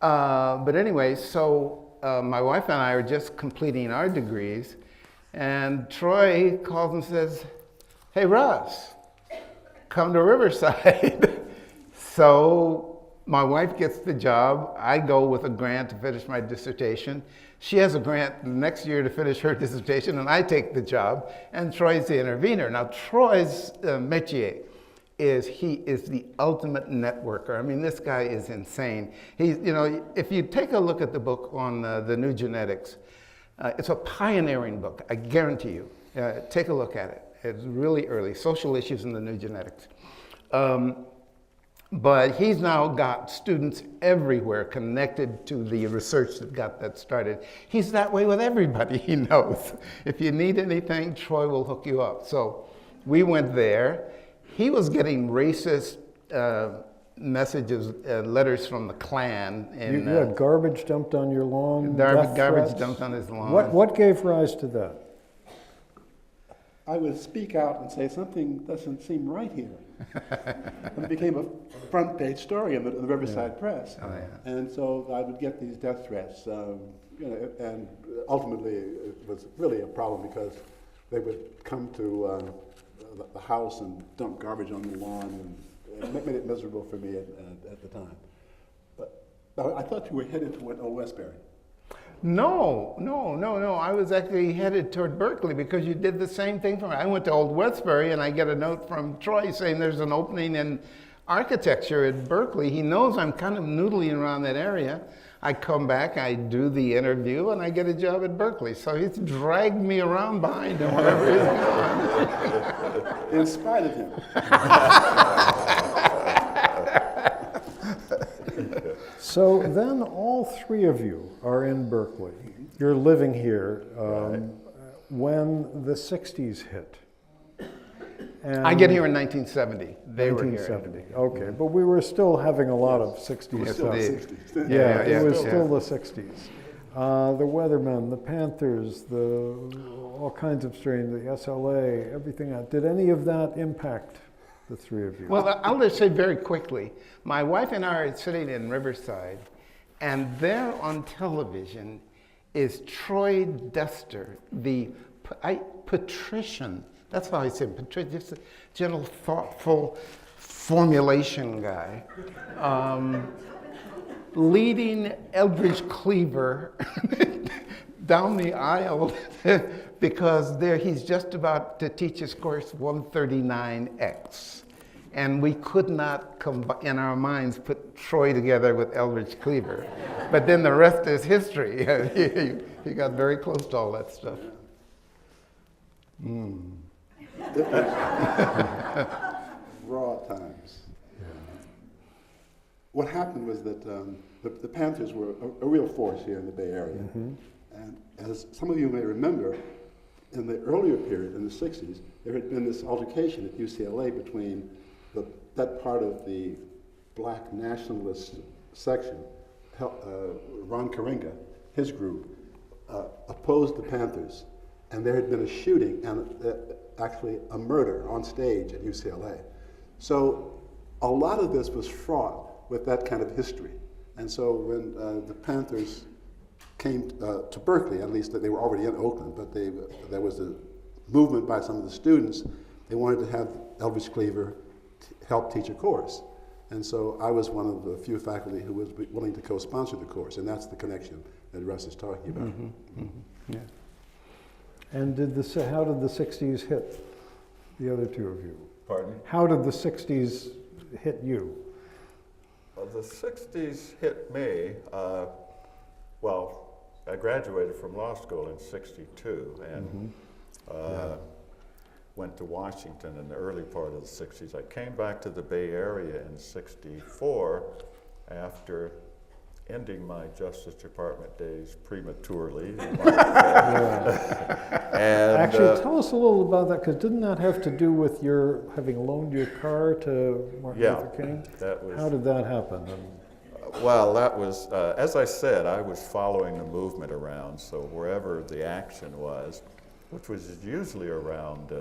But anyway, so my wife and I are just completing our degrees, and Troy calls and says, "Hey, Russ, come to Riverside." So my wife gets the job. I go with a grant to finish my dissertation. She has a grant the next year to finish her dissertation, and I take the job, and Troy's the intervener. Now, Troy's métier is he is the ultimate networker. I mean, this guy is insane. He's, if you take a look at the book on the new genetics, it's a pioneering book, I guarantee you. Take a look at it. It's really early, social issues in the new genetics. But he's now got students everywhere connected to the research that got that started. He's that way with everybody he knows. If you need anything, Troy will hook you up. So we went there. He was getting racist messages, letters from the Klan. You had garbage dumped on your lawn? Garbage dumped on his lawn. What gave rise to that? I would speak out and say something doesn't seem right here. And it became a front page story in the Riverside Press. Oh, yeah. And so I would get these death threats. And ultimately it was really a problem because they would come to the house and dump garbage on the lawn, and it made it miserable for me at the time. But I thought you were headed to Old Westbury. No. I was actually headed toward Berkeley because you did the same thing for me. I went to Old Westbury and I get a note from Troy saying there's an opening in architecture at Berkeley. He knows I'm kind of noodling around that area. I come back, I do the interview, and I get a job at Berkeley. So he's dragged me around behind him wherever he's gone. In spite of him. So then all three of you are in Berkeley. You're living here when the 60s hit. And I get here in 1970. They were here. 1970, okay. But we were still having a lot of 60s Yes, stuff. indeed. Yeah, it was yeah. still the 60s. The Weathermen, the Panthers, all kinds of strains, the SLA, everything else. Did any of that impact the three of you? Well, I'll just say very quickly, my wife and I are sitting in Riverside, and there on television is Troy Duster, the patrician. That's how I say it, patrician, just a gentle, thoughtful formulation guy, leading Eldridge Cleaver down the aisle because he's just about to teach his course 139X. And we could not, in our minds, put Troy together with Eldridge Cleaver. But then the rest is history. He got very close to all that stuff. Raw times. What happened was that the Panthers were a real force here in the Bay Area. And as some of you may remember, in the earlier period, in the 60s, there had been this altercation at UCLA between that part of the black nationalist section. Ron Karenga, his group, opposed the Panthers. And there had been a shooting and actually a murder on stage at UCLA. So a lot of this was fraught with that kind of history. And so when the Panthers came to Berkeley, at least that they were already in Oakland, but there was a movement by some of the students. They wanted to have Elvis Cleaver help teach a course. And so I was one of the few faculty who was willing to co-sponsor the course, and that's the connection that Russ is talking about. Mm-hmm. Mm-hmm. Yeah. And how did the 60s hit the other two of you? Pardon? How did the 60s hit you? Well, the 60s hit me, well, I graduated from law school in '62 and went to Washington in the early part of the 60s. I came back to the Bay Area in '64 after ending my Justice Department days prematurely. And, Actually, tell us a little about that, because didn't that have to do with your having loaned your car to Martin Luther King? That was, how did that happen? well, that was, as I said, I was following the movement around, so wherever the action was, which was usually around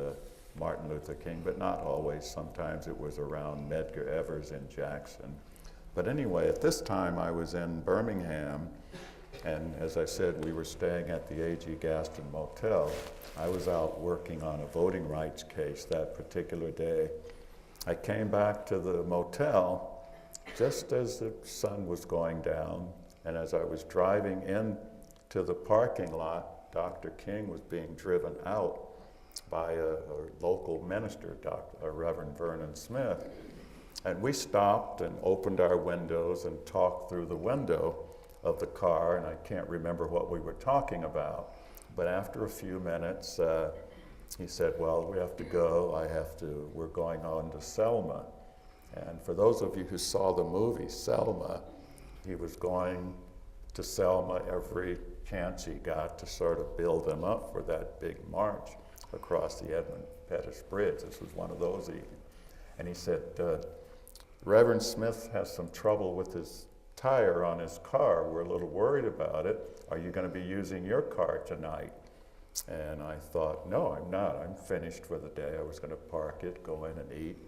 Martin Luther King, but not always. Sometimes it was around Medgar Evers in Jackson. But anyway, at this time I was in Birmingham, and as I said, we were staying at the A.G. Gaston Motel. I was out working on a voting rights case that particular day. I came back to the motel just as the sun was going down, and as I was driving in to the parking lot, Dr. King was being driven out by a local minister, Reverend Vernon Smith. And we stopped and opened our windows and talked through the window of the car, and I can't remember what we were talking about. But after a few minutes, he said, well, we have to go. We're going on to Selma. And for those of you who saw the movie Selma, he was going to Selma every chance he got to sort of build them up for that big march across the Edmund Pettus Bridge. This was one of those evenings. And he said, Reverend Smith has some trouble with his tire on his car. We're a little worried about it. Are you going to be using your car tonight? And I thought, no, I'm not. I'm finished for the day. I was going to park it, go in and eat,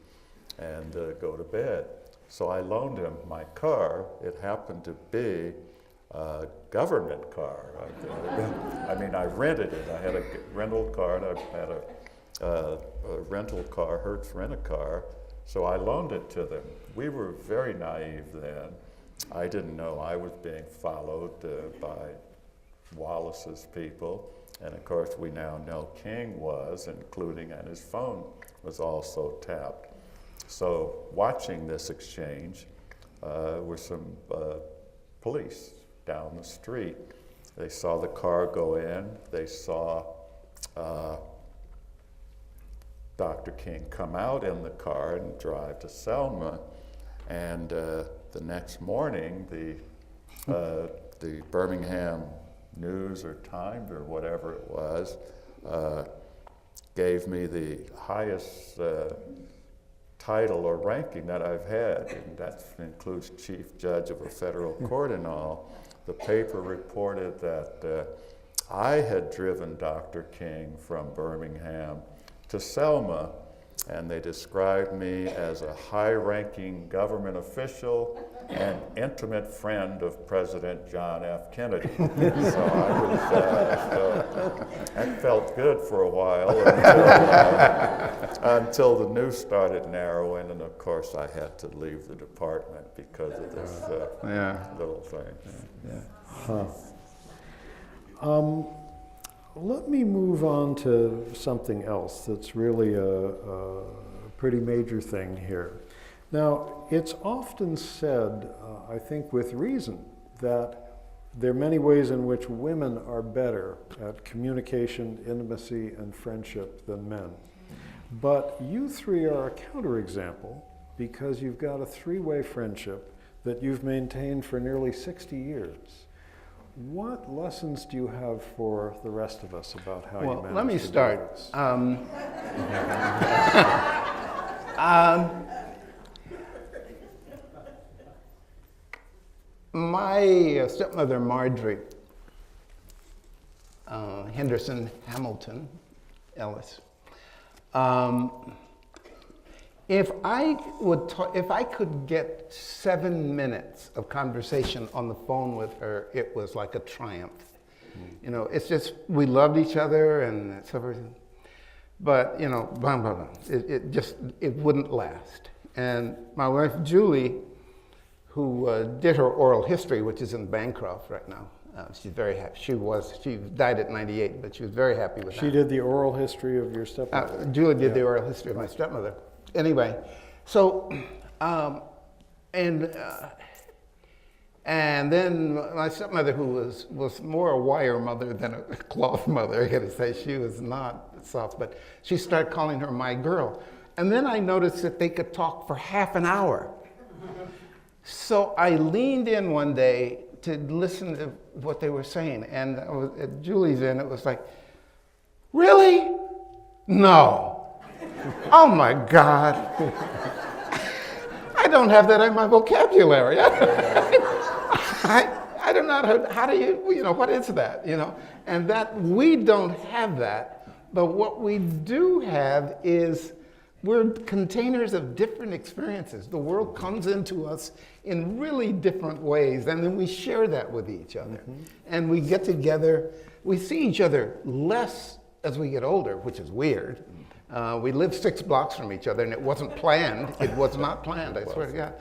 and go to bed. So I loaned him my car. It happened to be a government car. I mean, I rented it. I had a rental car, and I had a rental car, Hertz Rent-A-Car. So I loaned it to them. We were very naive then. I didn't know I was being followed by Wallace's people. And of course, we now know King was, including, and his phone was also tapped. So watching this exchange were some police down the street. They saw the car go in. They saw Dr. King come out in the car and drive to Selma. And the next morning, the Birmingham News or Times or whatever it was gave me the highest title or ranking that I've had, and that includes Chief Judge of a federal court and all. The paper reported that I had driven Dr. King from Birmingham to Selma, and they described me as a high-ranking government official and intimate friend of President John F. Kennedy. So I was, that felt good for a while until the news started narrowing, and of course I had to leave the department because of this little thing. Let me move on to something else that's really a pretty major thing here. Now, it's often said, I think with reason, that there are many ways in which women are better at communication, intimacy, and friendship than men. But you three are a counterexample because you've got a three-way friendship that you've maintained for nearly 60 years. What lessons do you have for the rest of us about how you manage to do this? Let me start. My stepmother, Marjorie Henderson Hamilton Ellis, If if I could get 7 minutes of conversation on the phone with her, it was like a triumph. You know, it's just, we loved each other and it's everything. But, you know, blah, blah, blah. It wouldn't last. And my wife, Julie, who did her oral history, which is in Bancroft right now, she's very happy. She died at 98, but she was very happy with that. She did the oral history of your stepmother. Julie did the oral history of my stepmother. Anyway, so, and then my stepmother, who was more a wire mother than a cloth mother, I gotta say, she was not soft, but she started calling her my girl. And then I noticed that they could talk for half an hour. So I leaned in one day to listen to what they were saying, and I was, at Julie's end, it was like, really? No. Oh my God. I don't have that in my vocabulary. I don't know how do you know, what is that, you know? And that, we don't have that, but what we do have is we're containers of different experiences. The world comes into us in really different ways, and then we share that with each other. And we get together, we see each other less as we get older, which is weird. We live 6 blocks from each other, and it wasn't planned. It was not planned, I swear to God.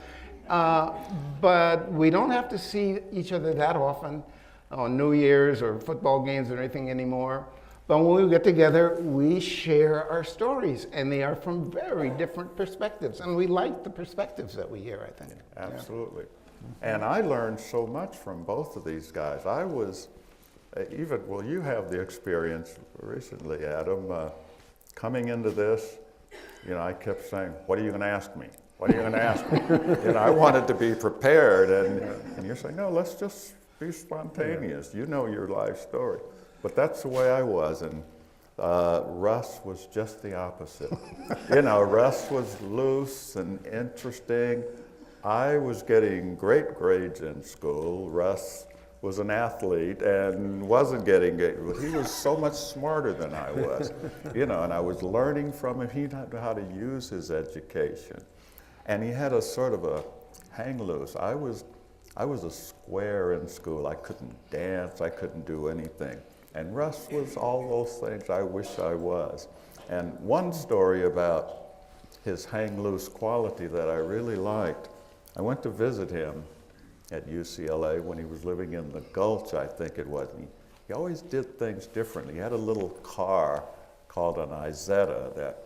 But we don't have to see each other that often on New Year's or football games or anything anymore. But when we get together, we share our stories, and they are from very different perspectives. And we like the perspectives that we hear, I think. Absolutely. And I learned so much from both of these guys. I was, well, you have the experience recently, Adam. Coming into this, you know, I kept saying, what are you going to ask me? What are you going to ask me? You know, I wanted to be prepared, and you're saying, no, let's just be spontaneous. You know your life story. But that's the way I was, and Russ was just the opposite. You know, Russ was loose and interesting. I was getting great grades in school. Russ was an athlete and wasn't getting it. He was so much smarter than I was, you know, and I was learning from him. He knew how to use his education. And he had a sort of a hang loose. I was a square in school. I couldn't dance, I couldn't do anything. And Russ was all those things I wish I was. And one story about his hang loose quality that I really liked, I went to visit him at UCLA when he was living in the Gulch, I think it was. He always did things differently. He had a little car called an Izetta that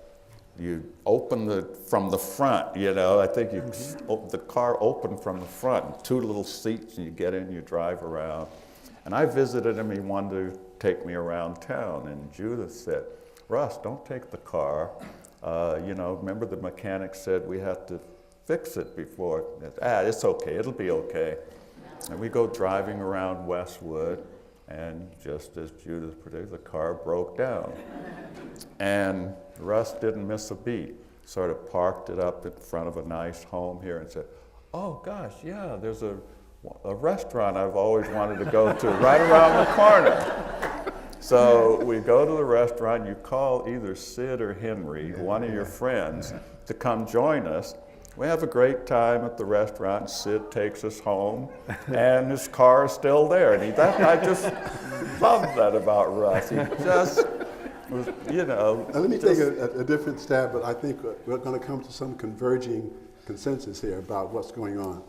you open from the front, you know. I think the car opened from the front, 2 little seats, and you get in, you drive around. And I visited him, he wanted to take me around town, and Judith said, Russ, don't take the car. You know, remember the mechanic said we had to fix it before. It's okay, it'll be okay. And we go driving around Westwood, and just as Judith predicted, the car broke down. And Russ didn't miss a beat. Sort of parked it up in front of a nice home here and said, oh gosh, yeah, there's a restaurant I've always wanted to go to right around the corner. So we go to the restaurant, you call either Sid or Henry, one of your friends, to come join us. We have a great time at the restaurant. Sid takes us home, and his car is still there. And I just love that about Russ. He just was, you know. Now, let me take a different stab, but I think we're going to come to some converging consensus here about what's going on.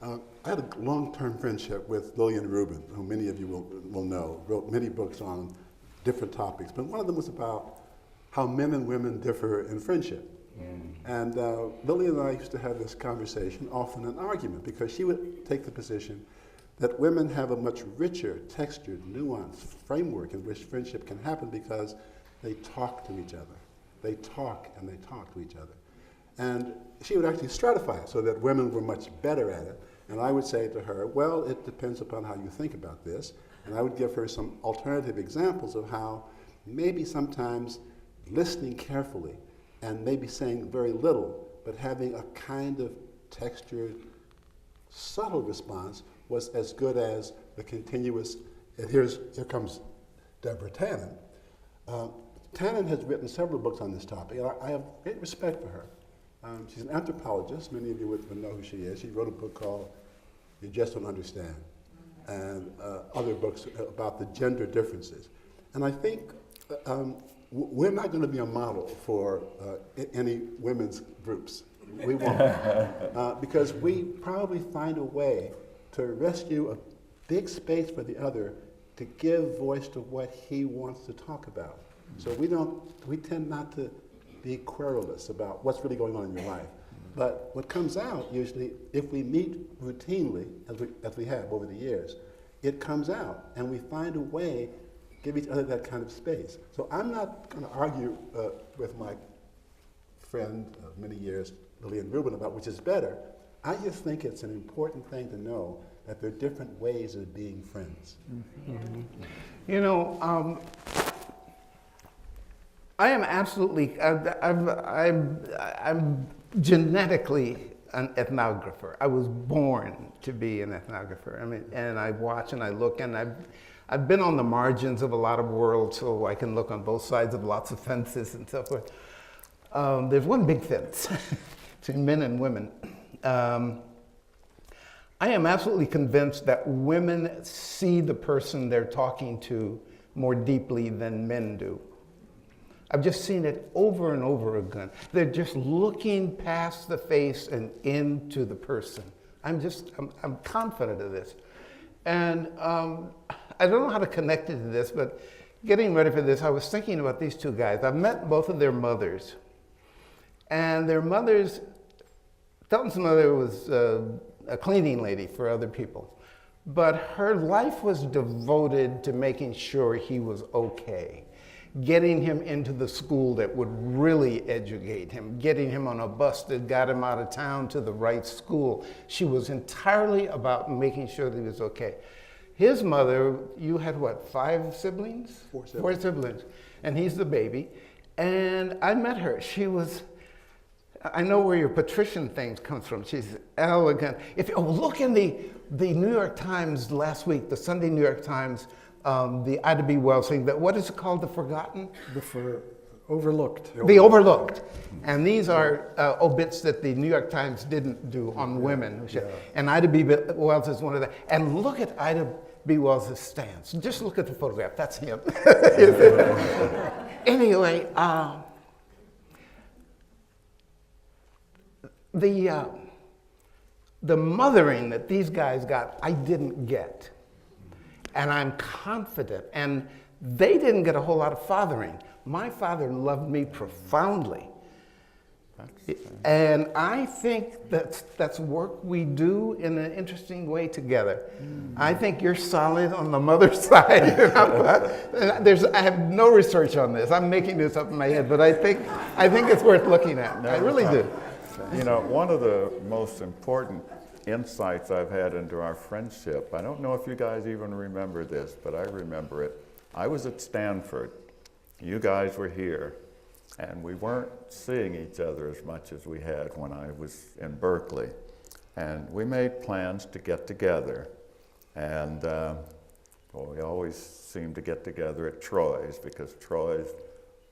I had a long-term friendship with Lillian Rubin, who many of you will know, wrote many books on different topics, but one of them was about how men and women differ in friendship. And Lillian and I used to have this conversation, often an argument, because she would take the position that women have a much richer, textured, nuanced framework in which friendship can happen because they talk to each other. They talk and they talk to each other. And she would actually stratify it so that women were much better at it. And I would say to her, well, it depends upon how you think about this. And I would give her some alternative examples of how maybe sometimes listening carefully and maybe saying very little, but having a kind of textured, subtle response was as good as the continuous, and here comes Deborah Tannen. Tannen has written several books on this topic, and I have great respect for her. She's an anthropologist. Many of you would know who she is. She wrote a book called You Just Don't Understand, and other books about the gender differences. And I think we're not going to be a model for any women's groups. We won't. Because we probably find a way to rescue a big space for the other to give voice to what he wants to talk about. So we tend not to be querulous about what's really going on in your life. But what comes out usually, if we meet routinely, as we have over the years, it comes out and we find a way to give each other that kind of space. So I'm not going to argue with my friend of many years, Lillian Rubin, about which is better. I just think it's an important thing to know that there are different ways of being friends. Mm-hmm. You know, I am absolutely, I'm genetically an ethnographer. I was born to be an ethnographer. I mean, and I watch and I look, and I've been on the margins of a lot of worlds, so I can look on both sides of lots of fences and so forth. There's one big fence between men and women. I am absolutely convinced that women see the person they're talking to more deeply than men do. I've just seen it over and over again. They're just looking past the face and into the person. I'm confident of this. And I don't know how to connect it to this, but getting ready for this, I was thinking about these two guys. I've met both of their mothers. And their mothers, Felton's mother was a cleaning lady for other people. But her life was devoted to making sure he was okay, getting him into the school that would really educate him, getting him on a bus that got him out of town to the right school. She was entirely about making sure that he was okay. His mother, you had what, 5 siblings? 4 siblings. 4 siblings, and he's the baby. And I met her. She was, I know where your patrician thing comes from. She's elegant. Look in the New York Times last week, the Sunday New York Times, the Ida B. Wells thing, what is it called, The Forgotten? Overlooked. The Overlooked. And these are obits that the New York Times didn't do on women. Yeah. And Ida B. Wells is one of them. And look at Ida B. Wells' stance. Just look at the photograph. That's him. Anyway, the mothering that these guys got, I didn't get. And I'm confident. And they didn't get a whole lot of fathering. My father loved me profoundly. And I think that's work we do in an interesting way together. I think you're solid on the mother's side. I have no research on this. I'm making this up in my head, but I think it's worth looking at. I really do. You know, one of the most important insights I've had into our friendship, I don't know if you guys even remember this, but I remember it. I was at Stanford. You guys were here. And we weren't seeing each other as much as we had when I was in Berkeley. And we made plans to get together. And we always seem to get together at Troy's because Troy's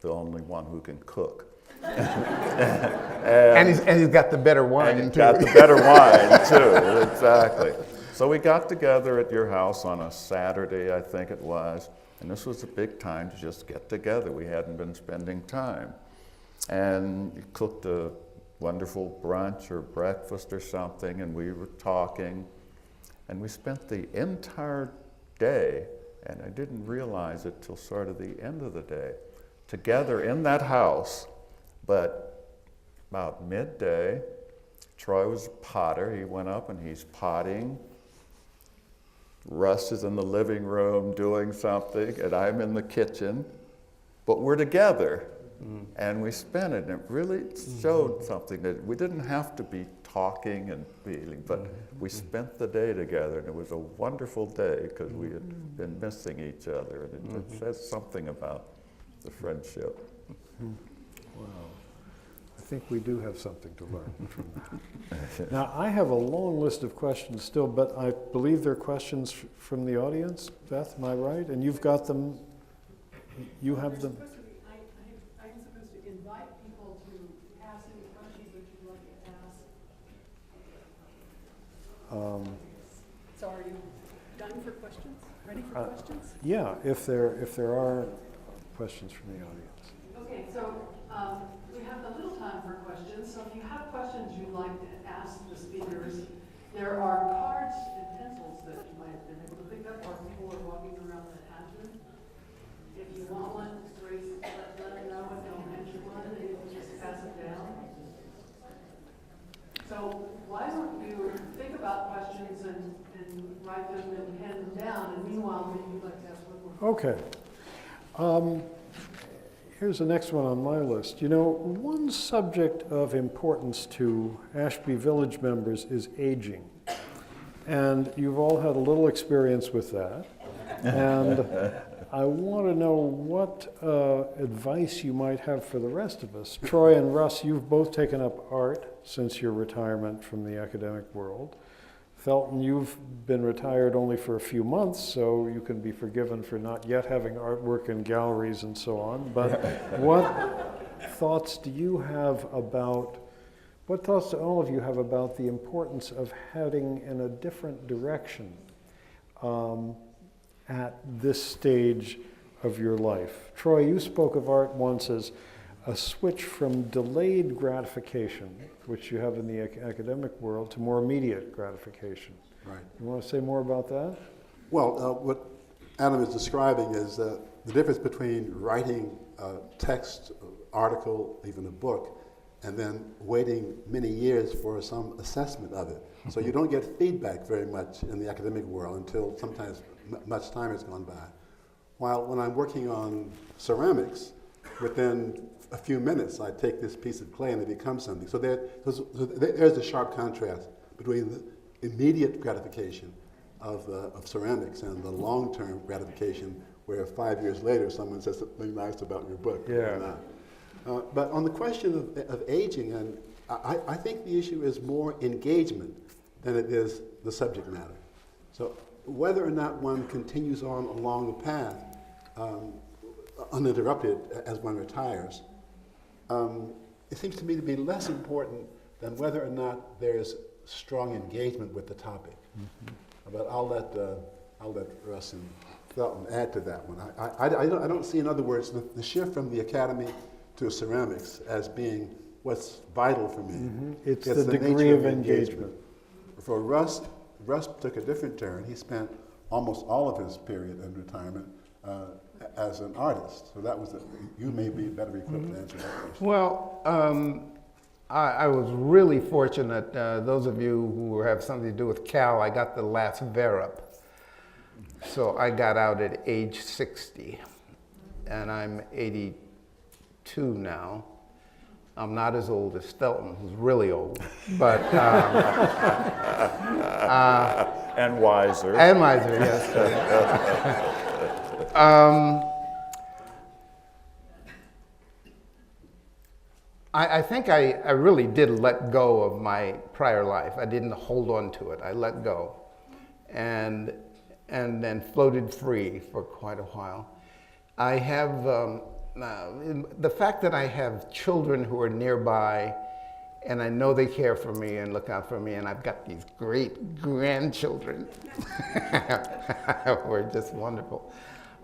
the only one who can cook. and he's got the better wine, and too. Got the better wine, too, exactly. So we got together at your house on a Saturday, I think it was. And this was a big time to just get together. We hadn't been spending time. And you cooked a wonderful brunch or breakfast or something, and we were talking. And we spent the entire day, and I didn't realize it till sort of the end of the day, together in that house. But about midday, Troy was a potter. He went up and he's potting. Russ is in the living room doing something, and I'm in the kitchen, but we're together, and we spent it, and it really showed something that we didn't have to be talking and feeling, but we spent the day together, and it was a wonderful day because we had been missing each other, and it says something about the friendship. Wow. I think we do have something to learn from that. Now, I have a long list of questions still, but I believe they're questions from the audience. Beth, am I right? And you've got them, I'm supposed to invite people to ask any questions that you So are you done for questions? Ready for questions? Yeah, if there are questions from the audience. Okay, so we have a little time for questions. So if you have questions you'd like to ask the speakers, there are cards and pencils that you might have been able to pick up while people are walking around the admin. If you want one, let them know and they'll hand you one and you can just pass it down. So why don't you think about questions and write them and hand them down, and meanwhile, maybe you'd like to ask one more. Okay. Here's the next one on my list. You know, one subject of importance to Ashby Village members is aging. And you've all had a little experience with that. And I want to know what advice you might have for the rest of us. Troy and Russ, you've both taken up art since your retirement from the academic world. Felton, you've been retired only for a few months, so you can be forgiven for not yet having artwork in galleries and so on. But what thoughts do you have about, what thoughts do all of you have about the importance of heading in a different direction at this stage of your life? Troy, you spoke of art once as a switch from delayed gratification, which you have in the academic world, to more immediate gratification. Right. You want to say more about that? Well, what Adam is describing is the difference between writing a text, article, even a book, and then waiting many years for some assessment of it. So you don't get feedback very much in the academic world until sometimes much time has gone by. While when I'm working on ceramics, within a few minutes, I take this piece of clay and it becomes something. So there's a sharp contrast between the immediate gratification of ceramics and the long-term gratification where 5 years later someone says something nice about your book. Yeah. But on the question of aging, and I think the issue is more engagement than it is the subject matter. So whether or not one continues on along the path uninterrupted as one retires, it seems to me to be less important than whether or not there's strong engagement with the topic. Mm-hmm. But I'll let Russ and Felton add to that one. I don't see, in other words, the shift from the academy to ceramics as being what's vital for me. Mm-hmm. It's the degree of engagement. For Russ took a different turn. He spent almost all of his period in retirement as an artist. So that was, you may be better equipped to answer that question. Well, I was really fortunate. Those of you who have something to do with Cal, I got the last VERUP. So I got out at age 60, and I'm 82 now. I'm not as old as Felton, who's really old, but and wiser. And wiser, yes. I think I really did let go of my prior life. I didn't hold on to it. I let go, and then floated free for quite a while. I have the fact that I have children who are nearby, and I know they care for me and look out for me, and I've got these great grandchildren who are just wonderful.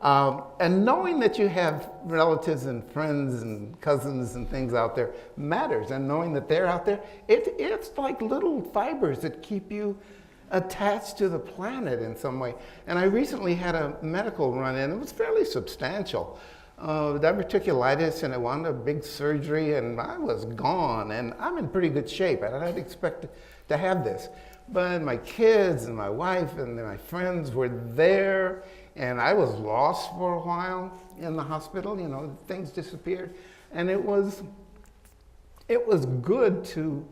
And knowing that you have relatives and friends and cousins and things out there matters, and knowing that they're out there, it's like little fibers that keep you attached to the planet in some way. And I recently had a medical run-in. It was fairly substantial. Diverticulitis, and it wound up big surgery, and I was gone, and I'm in pretty good shape. I didn't expect to have this. But my kids and my wife and my friends were there, and I was lost for a while in the hospital. You know, things disappeared. And it was good to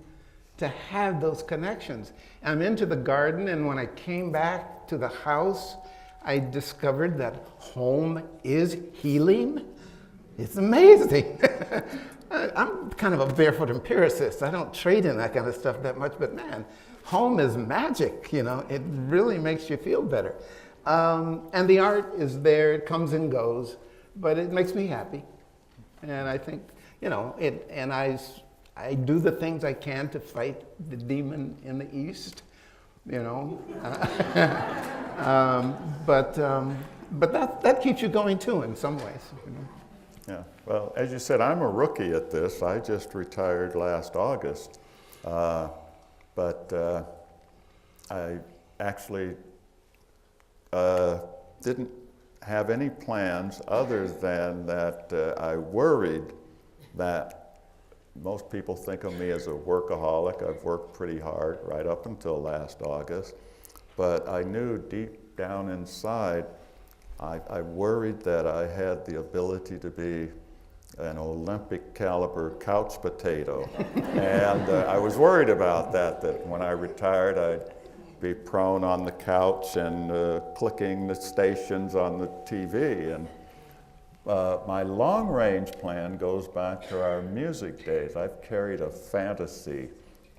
have those connections. I'm into the garden, and when I came back to the house, I discovered that home is healing. It's amazing. I'm kind of a barefoot empiricist. I don't trade in that kind of stuff that much, but man, home is magic, you know. It really makes you feel better. And the art is there, it comes and goes, but it makes me happy. And I think, you know, I do the things I can to fight the demon in the East. you know. But that keeps you going too in some ways. You know? Yeah, well, as you said, I'm a rookie at this. I just retired last August. But I actually didn't have any plans other than that I worried that most people think of me as a workaholic. I've worked pretty hard right up until last August. But I knew deep down inside, I worried that I had the ability to be an Olympic caliber couch potato. And I was worried about that when I retired, I'd be prone on the couch and clicking the stations on the TV. And my long-range plan goes back to our music days. I've carried a fantasy.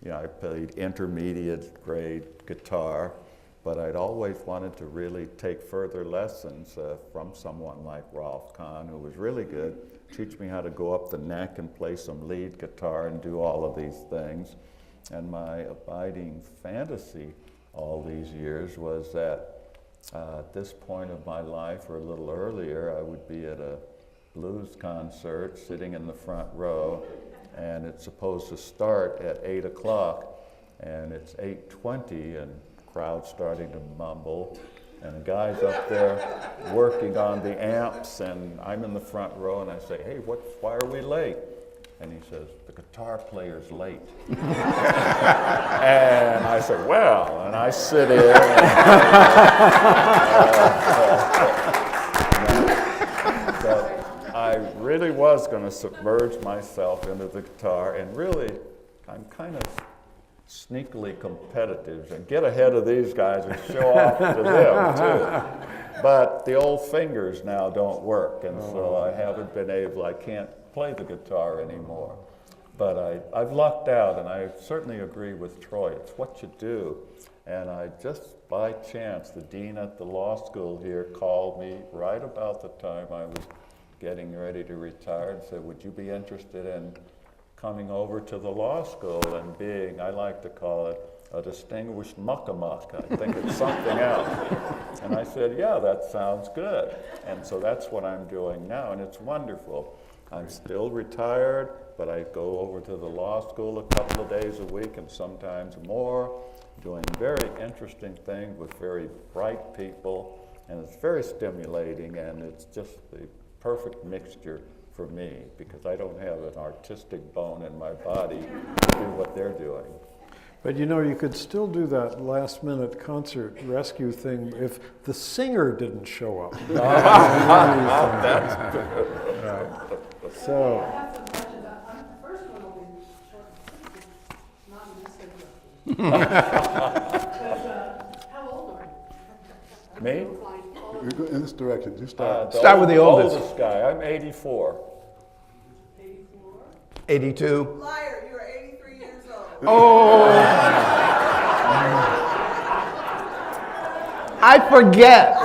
You know, I played intermediate grade guitar, but I'd always wanted to really take further lessons from someone like Rolf Kahn, who was really good, teach me how to go up the neck and play some lead guitar and do all of these things. And my abiding fantasy all these years was that at this point of my life, or a little earlier, I would be at a blues concert sitting in the front row, and it's supposed to start at 8 o'clock, and it's 8:20, and the crowd's starting to mumble, and the guy's up there working on the amps, and I'm in the front row, and I say, hey, why are we late? And he says, the guitar player's late. And I say, well, and I sit in. So I really was going to submerge myself into the guitar, and really, I'm kind of sneakily competitive and get ahead of these guys and show off to them too. But the old fingers now don't work, and so I haven't been able, I can't play the guitar anymore. But I've lucked out, and I certainly agree with Troy. It's what you do. And I just by chance, the dean at the law school here called me right about the time I was getting ready to retire and said, would you be interested in coming over to the law school and being, I like to call it, a distinguished muck-a-muck. I think it's something else. And I said, yeah, that sounds good. And so that's what I'm doing now, and it's wonderful. I'm still retired, but I go over to the law school a couple of days a week and sometimes more, doing very interesting things with very bright people, and it's very stimulating, and it's just the perfect mixture for me, because I don't have an artistic bone in my body to do what they're doing. But you know, you could still do that last-minute concert rescue thing if the singer didn't show up. That's good. Right. So, I have some questions. The first one will be short, not necessarily. How old are you? Me? You go in this direction. You start. Start with the oldest. guy. I'm 84. 84? 82. Liar, you are 83 years old. Oh! I forget.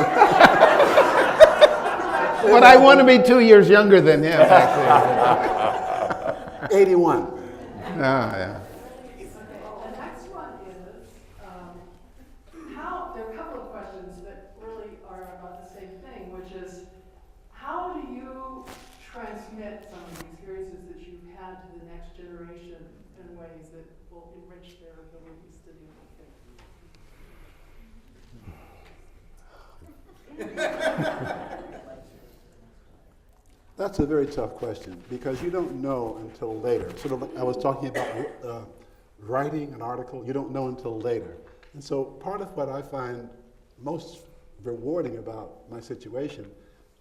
But I want to be 2 years younger than him, actually. 81. Yeah. The next one is, there are a couple of questions that really are about the same thing, which is, how do you transmit some of the experiences that you've had to the next generation in ways that will enrich their abilities to deal with things? That's a very tough question, because you don't know until later. Sort of like I was talking about writing an article, you don't know until later. And so part of what I find most rewarding about my situation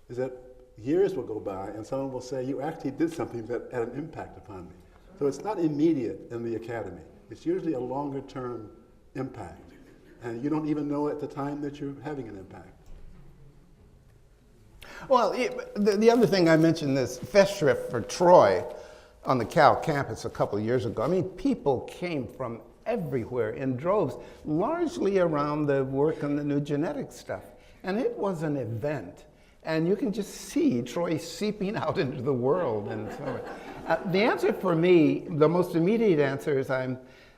is that years will go by and someone will say, you actually did something that had an impact upon me. So it's not immediate in the academy. It's usually a longer term impact. And you don't even know at the time that you're having an impact. Well, the other thing I mentioned, this festschrift for Troy on the Cal campus a couple of years ago. I mean, people came from everywhere in droves, largely around the work on the new genetic stuff. And it was an event. And you can just see Troy seeping out into the world. And so the answer for me, the most immediate answer is I'm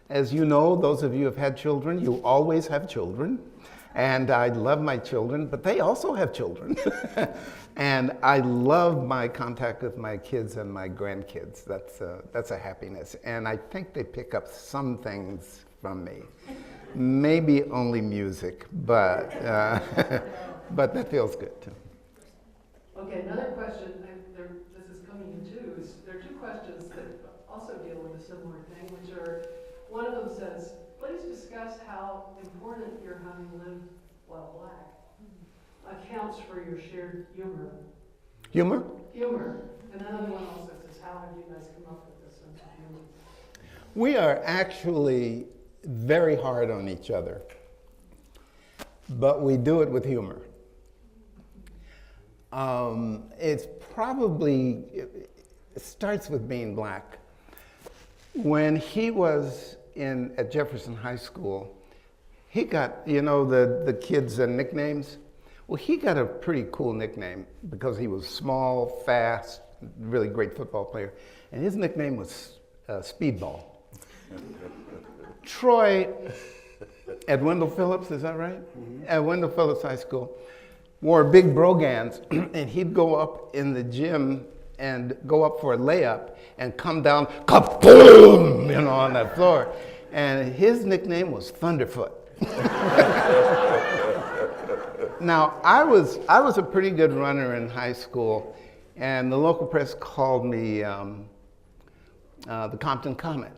As you know, those of you who have had children, you always have children. And I love my children, but they also have children. And I love my contact with my kids and my grandkids. That's a happiness. And I think they pick up some things from me. Maybe only music, but, but that feels good too. Okay, another question, this is coming in two, is there are two questions that also deal with a similar thing, which are, one of them says, please discuss how important your having lived while black accounts for your shared humor. Humor? Humor. And another one also says, how have you guys come up with this sense of humor? We are actually very hard on each other, but we do it with humor. It's probably, it starts with being black. When he was at Jefferson High School, he got, you know, the kids' nicknames? Well, he got a pretty cool nickname because he was small, fast, really great football player. And his nickname was Speedball. Troy at Wendell Phillips, is that right? Mm-hmm. At Wendell Phillips High School, wore big brogans, and he'd go up in the gym and go up for a layup and come down, kaboom, you know, on that floor. And his nickname was Thunderfoot. Now, I was a pretty good runner in high school, and the local press called me the Compton Comet.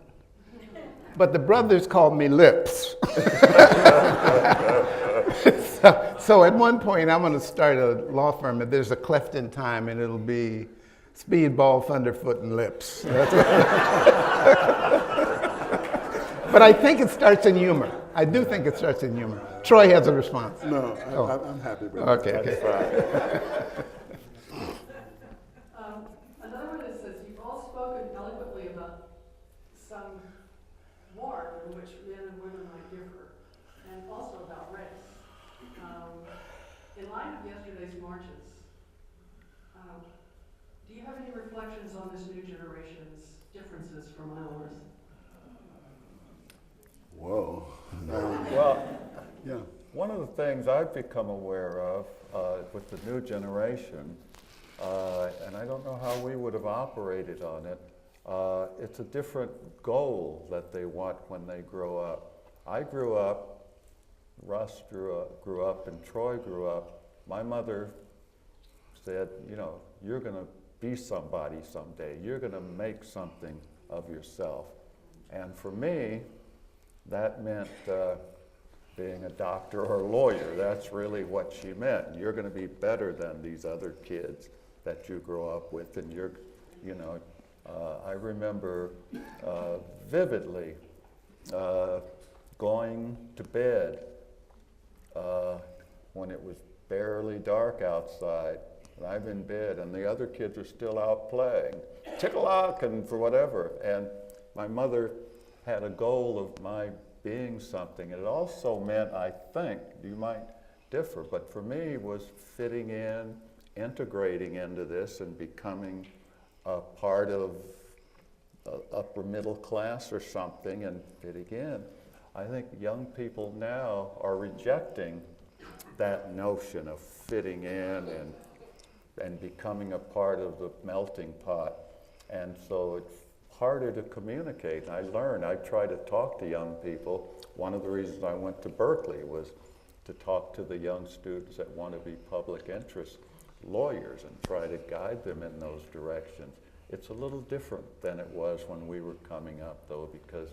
But the brothers called me Lips. So at one point, I'm going to start a law firm, and there's a cleft in time, and it'll be Speedball, Thunderfoot, and Lips. But I think it starts in humor. I do think it starts in humor. Troy has a response. No, I'm happy with Okay, that. okay. Another one that says, you've all spoken eloquently about some war in which men and women might differ, and also about race. In light of yesterday's marches, do you have any reflections on this new generation's differences from ours? Whoa. Well, Yeah. one of the things I've become aware of with the new generation, and I don't know how we would have operated on it, it's a different goal that they want when they grow up. I grew up, Russ grew up, and Troy grew up. My mother said, you know, you're going to be somebody someday. You're going to make something of yourself. And for me, that meant being a doctor or a lawyer. That's really what she meant. You're going to be better than these other kids that you grow up with, and you're, you know, I remember vividly going to bed when it was barely dark outside, and I'm in bed, and the other kids are still out playing, tickle-ock and for whatever. And my mother had a goal of my being something. And it also meant, I think, you might differ, but for me was fitting in, integrating into this and becoming a part of upper middle class or something and fitting in. I think young people now are rejecting that notion of fitting in and becoming a part of the melting pot. And so it's harder to communicate. I try to talk to young people. One of the reasons I went to Berkeley was to talk to the young students that want to be public interest lawyers and try to guide them in those directions. It's a little different than it was when we were coming up, though, because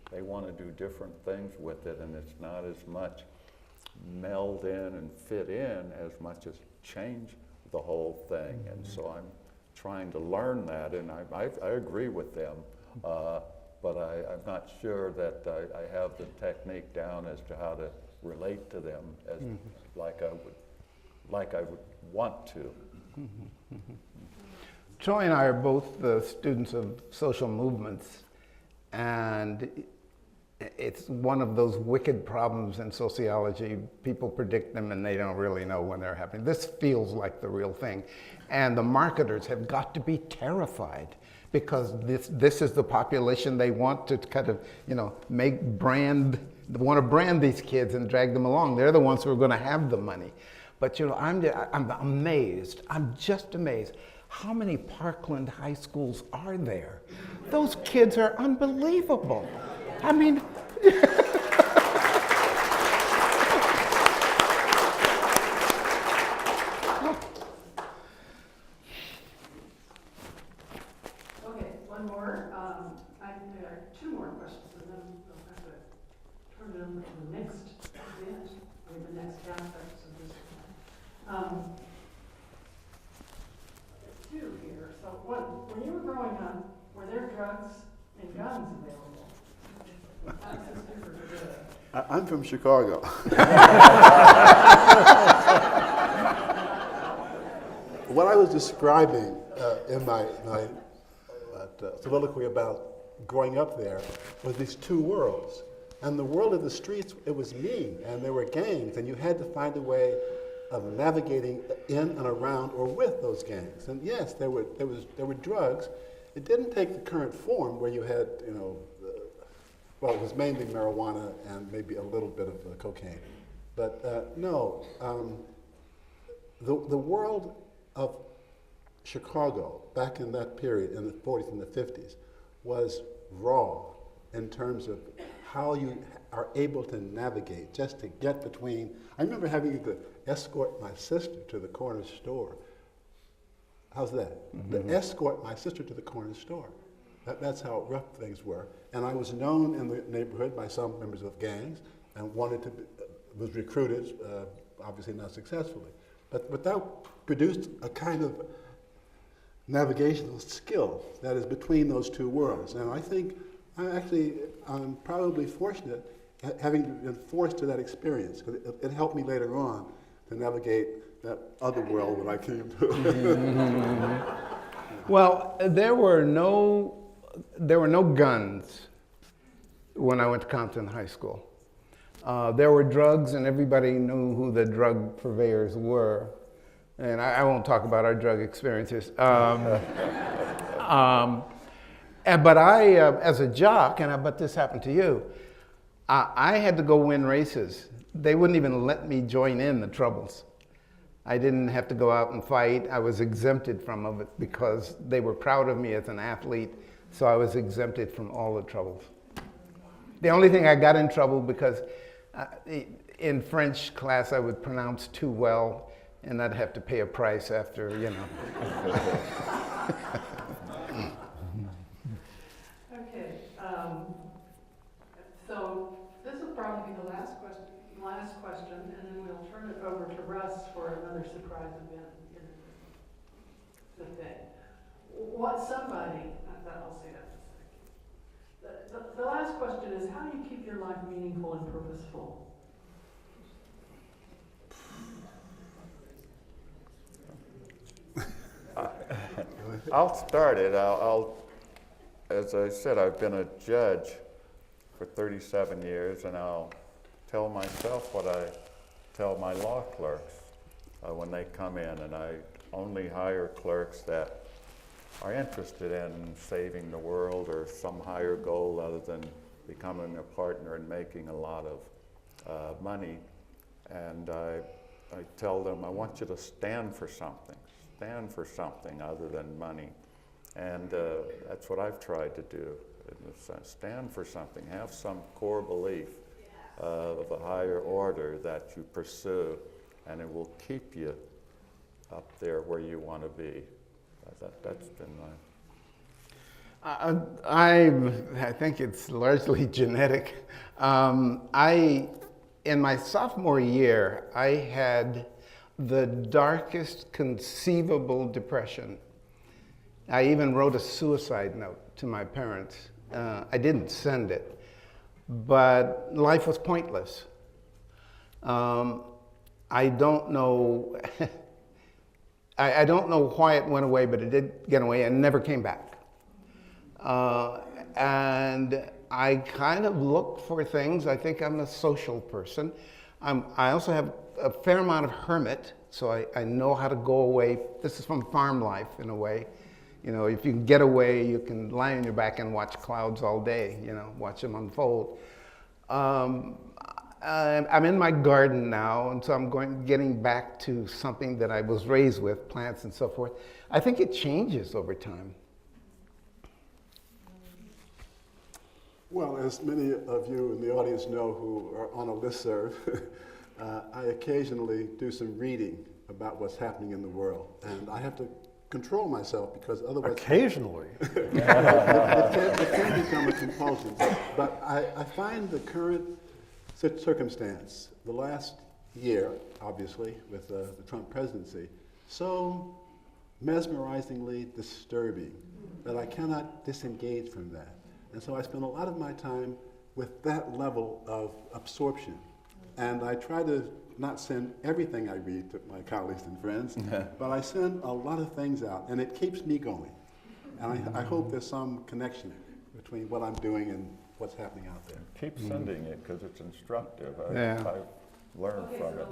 they want to do different things with it, and it's not as much meld in and fit in as much as change the whole thing. And so I'm trying to learn that, and I agree with them, but I'm not sure that I have the technique down as to how to relate to them as like I would want to. Troy and I are both students of social movements, and it's one of those wicked problems in sociology. People predict them and they don't really know when they're happening. This feels like the real thing. And the marketers have got to be terrified because this is the population they want to kind of, you know, want to brand these kids and drag them along. They're the ones who are going to have the money. But you know, I'm amazed. I'm just amazed. How many Parkland high schools are there? Those kids are unbelievable. I mean, Okay, one more. There are two more questions, and then we'll have to turn it over to the next event, or the next aspects of this. Two here. So one, when you were growing up, were there drugs and guns available? That's just super good. I'm from Chicago. What I was describing in my soliloquy about growing up there was these two worlds. And the world of the streets, it was mean, and there were gangs, and you had to find a way of navigating in and around or with those gangs. And yes, there were drugs. It didn't take the current form where you had, you know, well, it was mainly marijuana and maybe a little bit of cocaine. But no, the world of Chicago back in that period, in the 40s and the 50s, was raw in terms of how you are able to navigate, just to get between. I remember having to escort my sister to the corner store. How's that? Mm-hmm. To escort my sister to the corner store. That's how rough things were. And I was known in the neighborhood by some members of gangs and was recruited, obviously not successfully. But that produced a kind of navigational skill that is between those two worlds. And I think I'm probably fortunate having been forced to that experience, because it helped me later on to navigate that other world that I came to. well, there were no guns when I went to Compton High School. There were drugs, and everybody knew who the drug purveyors were. And I won't talk about our drug experiences. But I, as a jock, and I bet this happened to you, I had to go win races. They wouldn't even let me join in the troubles. I didn't have to go out and fight. I was exempted from it because they were proud of me as an athlete, so I was exempted from all the troubles. The only thing I got in trouble because in French class I would pronounce too well, and I'd have to pay a price after, you know. Okay, so this will probably be the last question, and then we'll turn it over to Russ for another surprise event in the thing. I'll say that in a second. The last question is, how do you keep your life meaningful and purposeful? I'll start it. As I said, I've been a judge for 37 years, and I'll tell myself what I tell my law clerks when they come in, and I only hire clerks that are interested in saving the world or some higher goal other than becoming a partner and making a lot of money. And I tell them, I want you to stand for something. Stand for something other than money. And that's what I've tried to do. Stand for something. Have some core belief of a higher order that you pursue, and it will keep you up there where you want to be. That's been my... I think it's largely genetic. In my sophomore year, I had the darkest conceivable depression. I even wrote a suicide note to my parents. I didn't send it, but life was pointless. I don't know. I don't know why it went away, but it did get away and never came back. And I kind of looked for things. I think I'm a social person. I also have a fair amount of hermit, so I know how to go away. This is from farm life in a way. You know, if you can get away, you can lie on your back and watch clouds all day, you know, watch them unfold. I'm in my garden now, and so I'm getting back to something that I was raised with, plants and so forth. I think it changes over time. Well, as many of you in the audience know who are on a listserv, I occasionally do some reading about what's happening in the world. And I have to control myself because otherwise Occasionally. it can become a compulsion. But I find the current circumstance, the last year, obviously, with the Trump presidency, so mesmerizingly disturbing that I cannot disengage from that. And so I spend a lot of my time with that level of absorption. And I try to not send everything I read to my colleagues and friends, but I send a lot of things out, and it keeps me going. And I hope there's some connection between what I'm doing and what's happening out there. Keep sending it because it's instructive. Yeah. I've learned from it.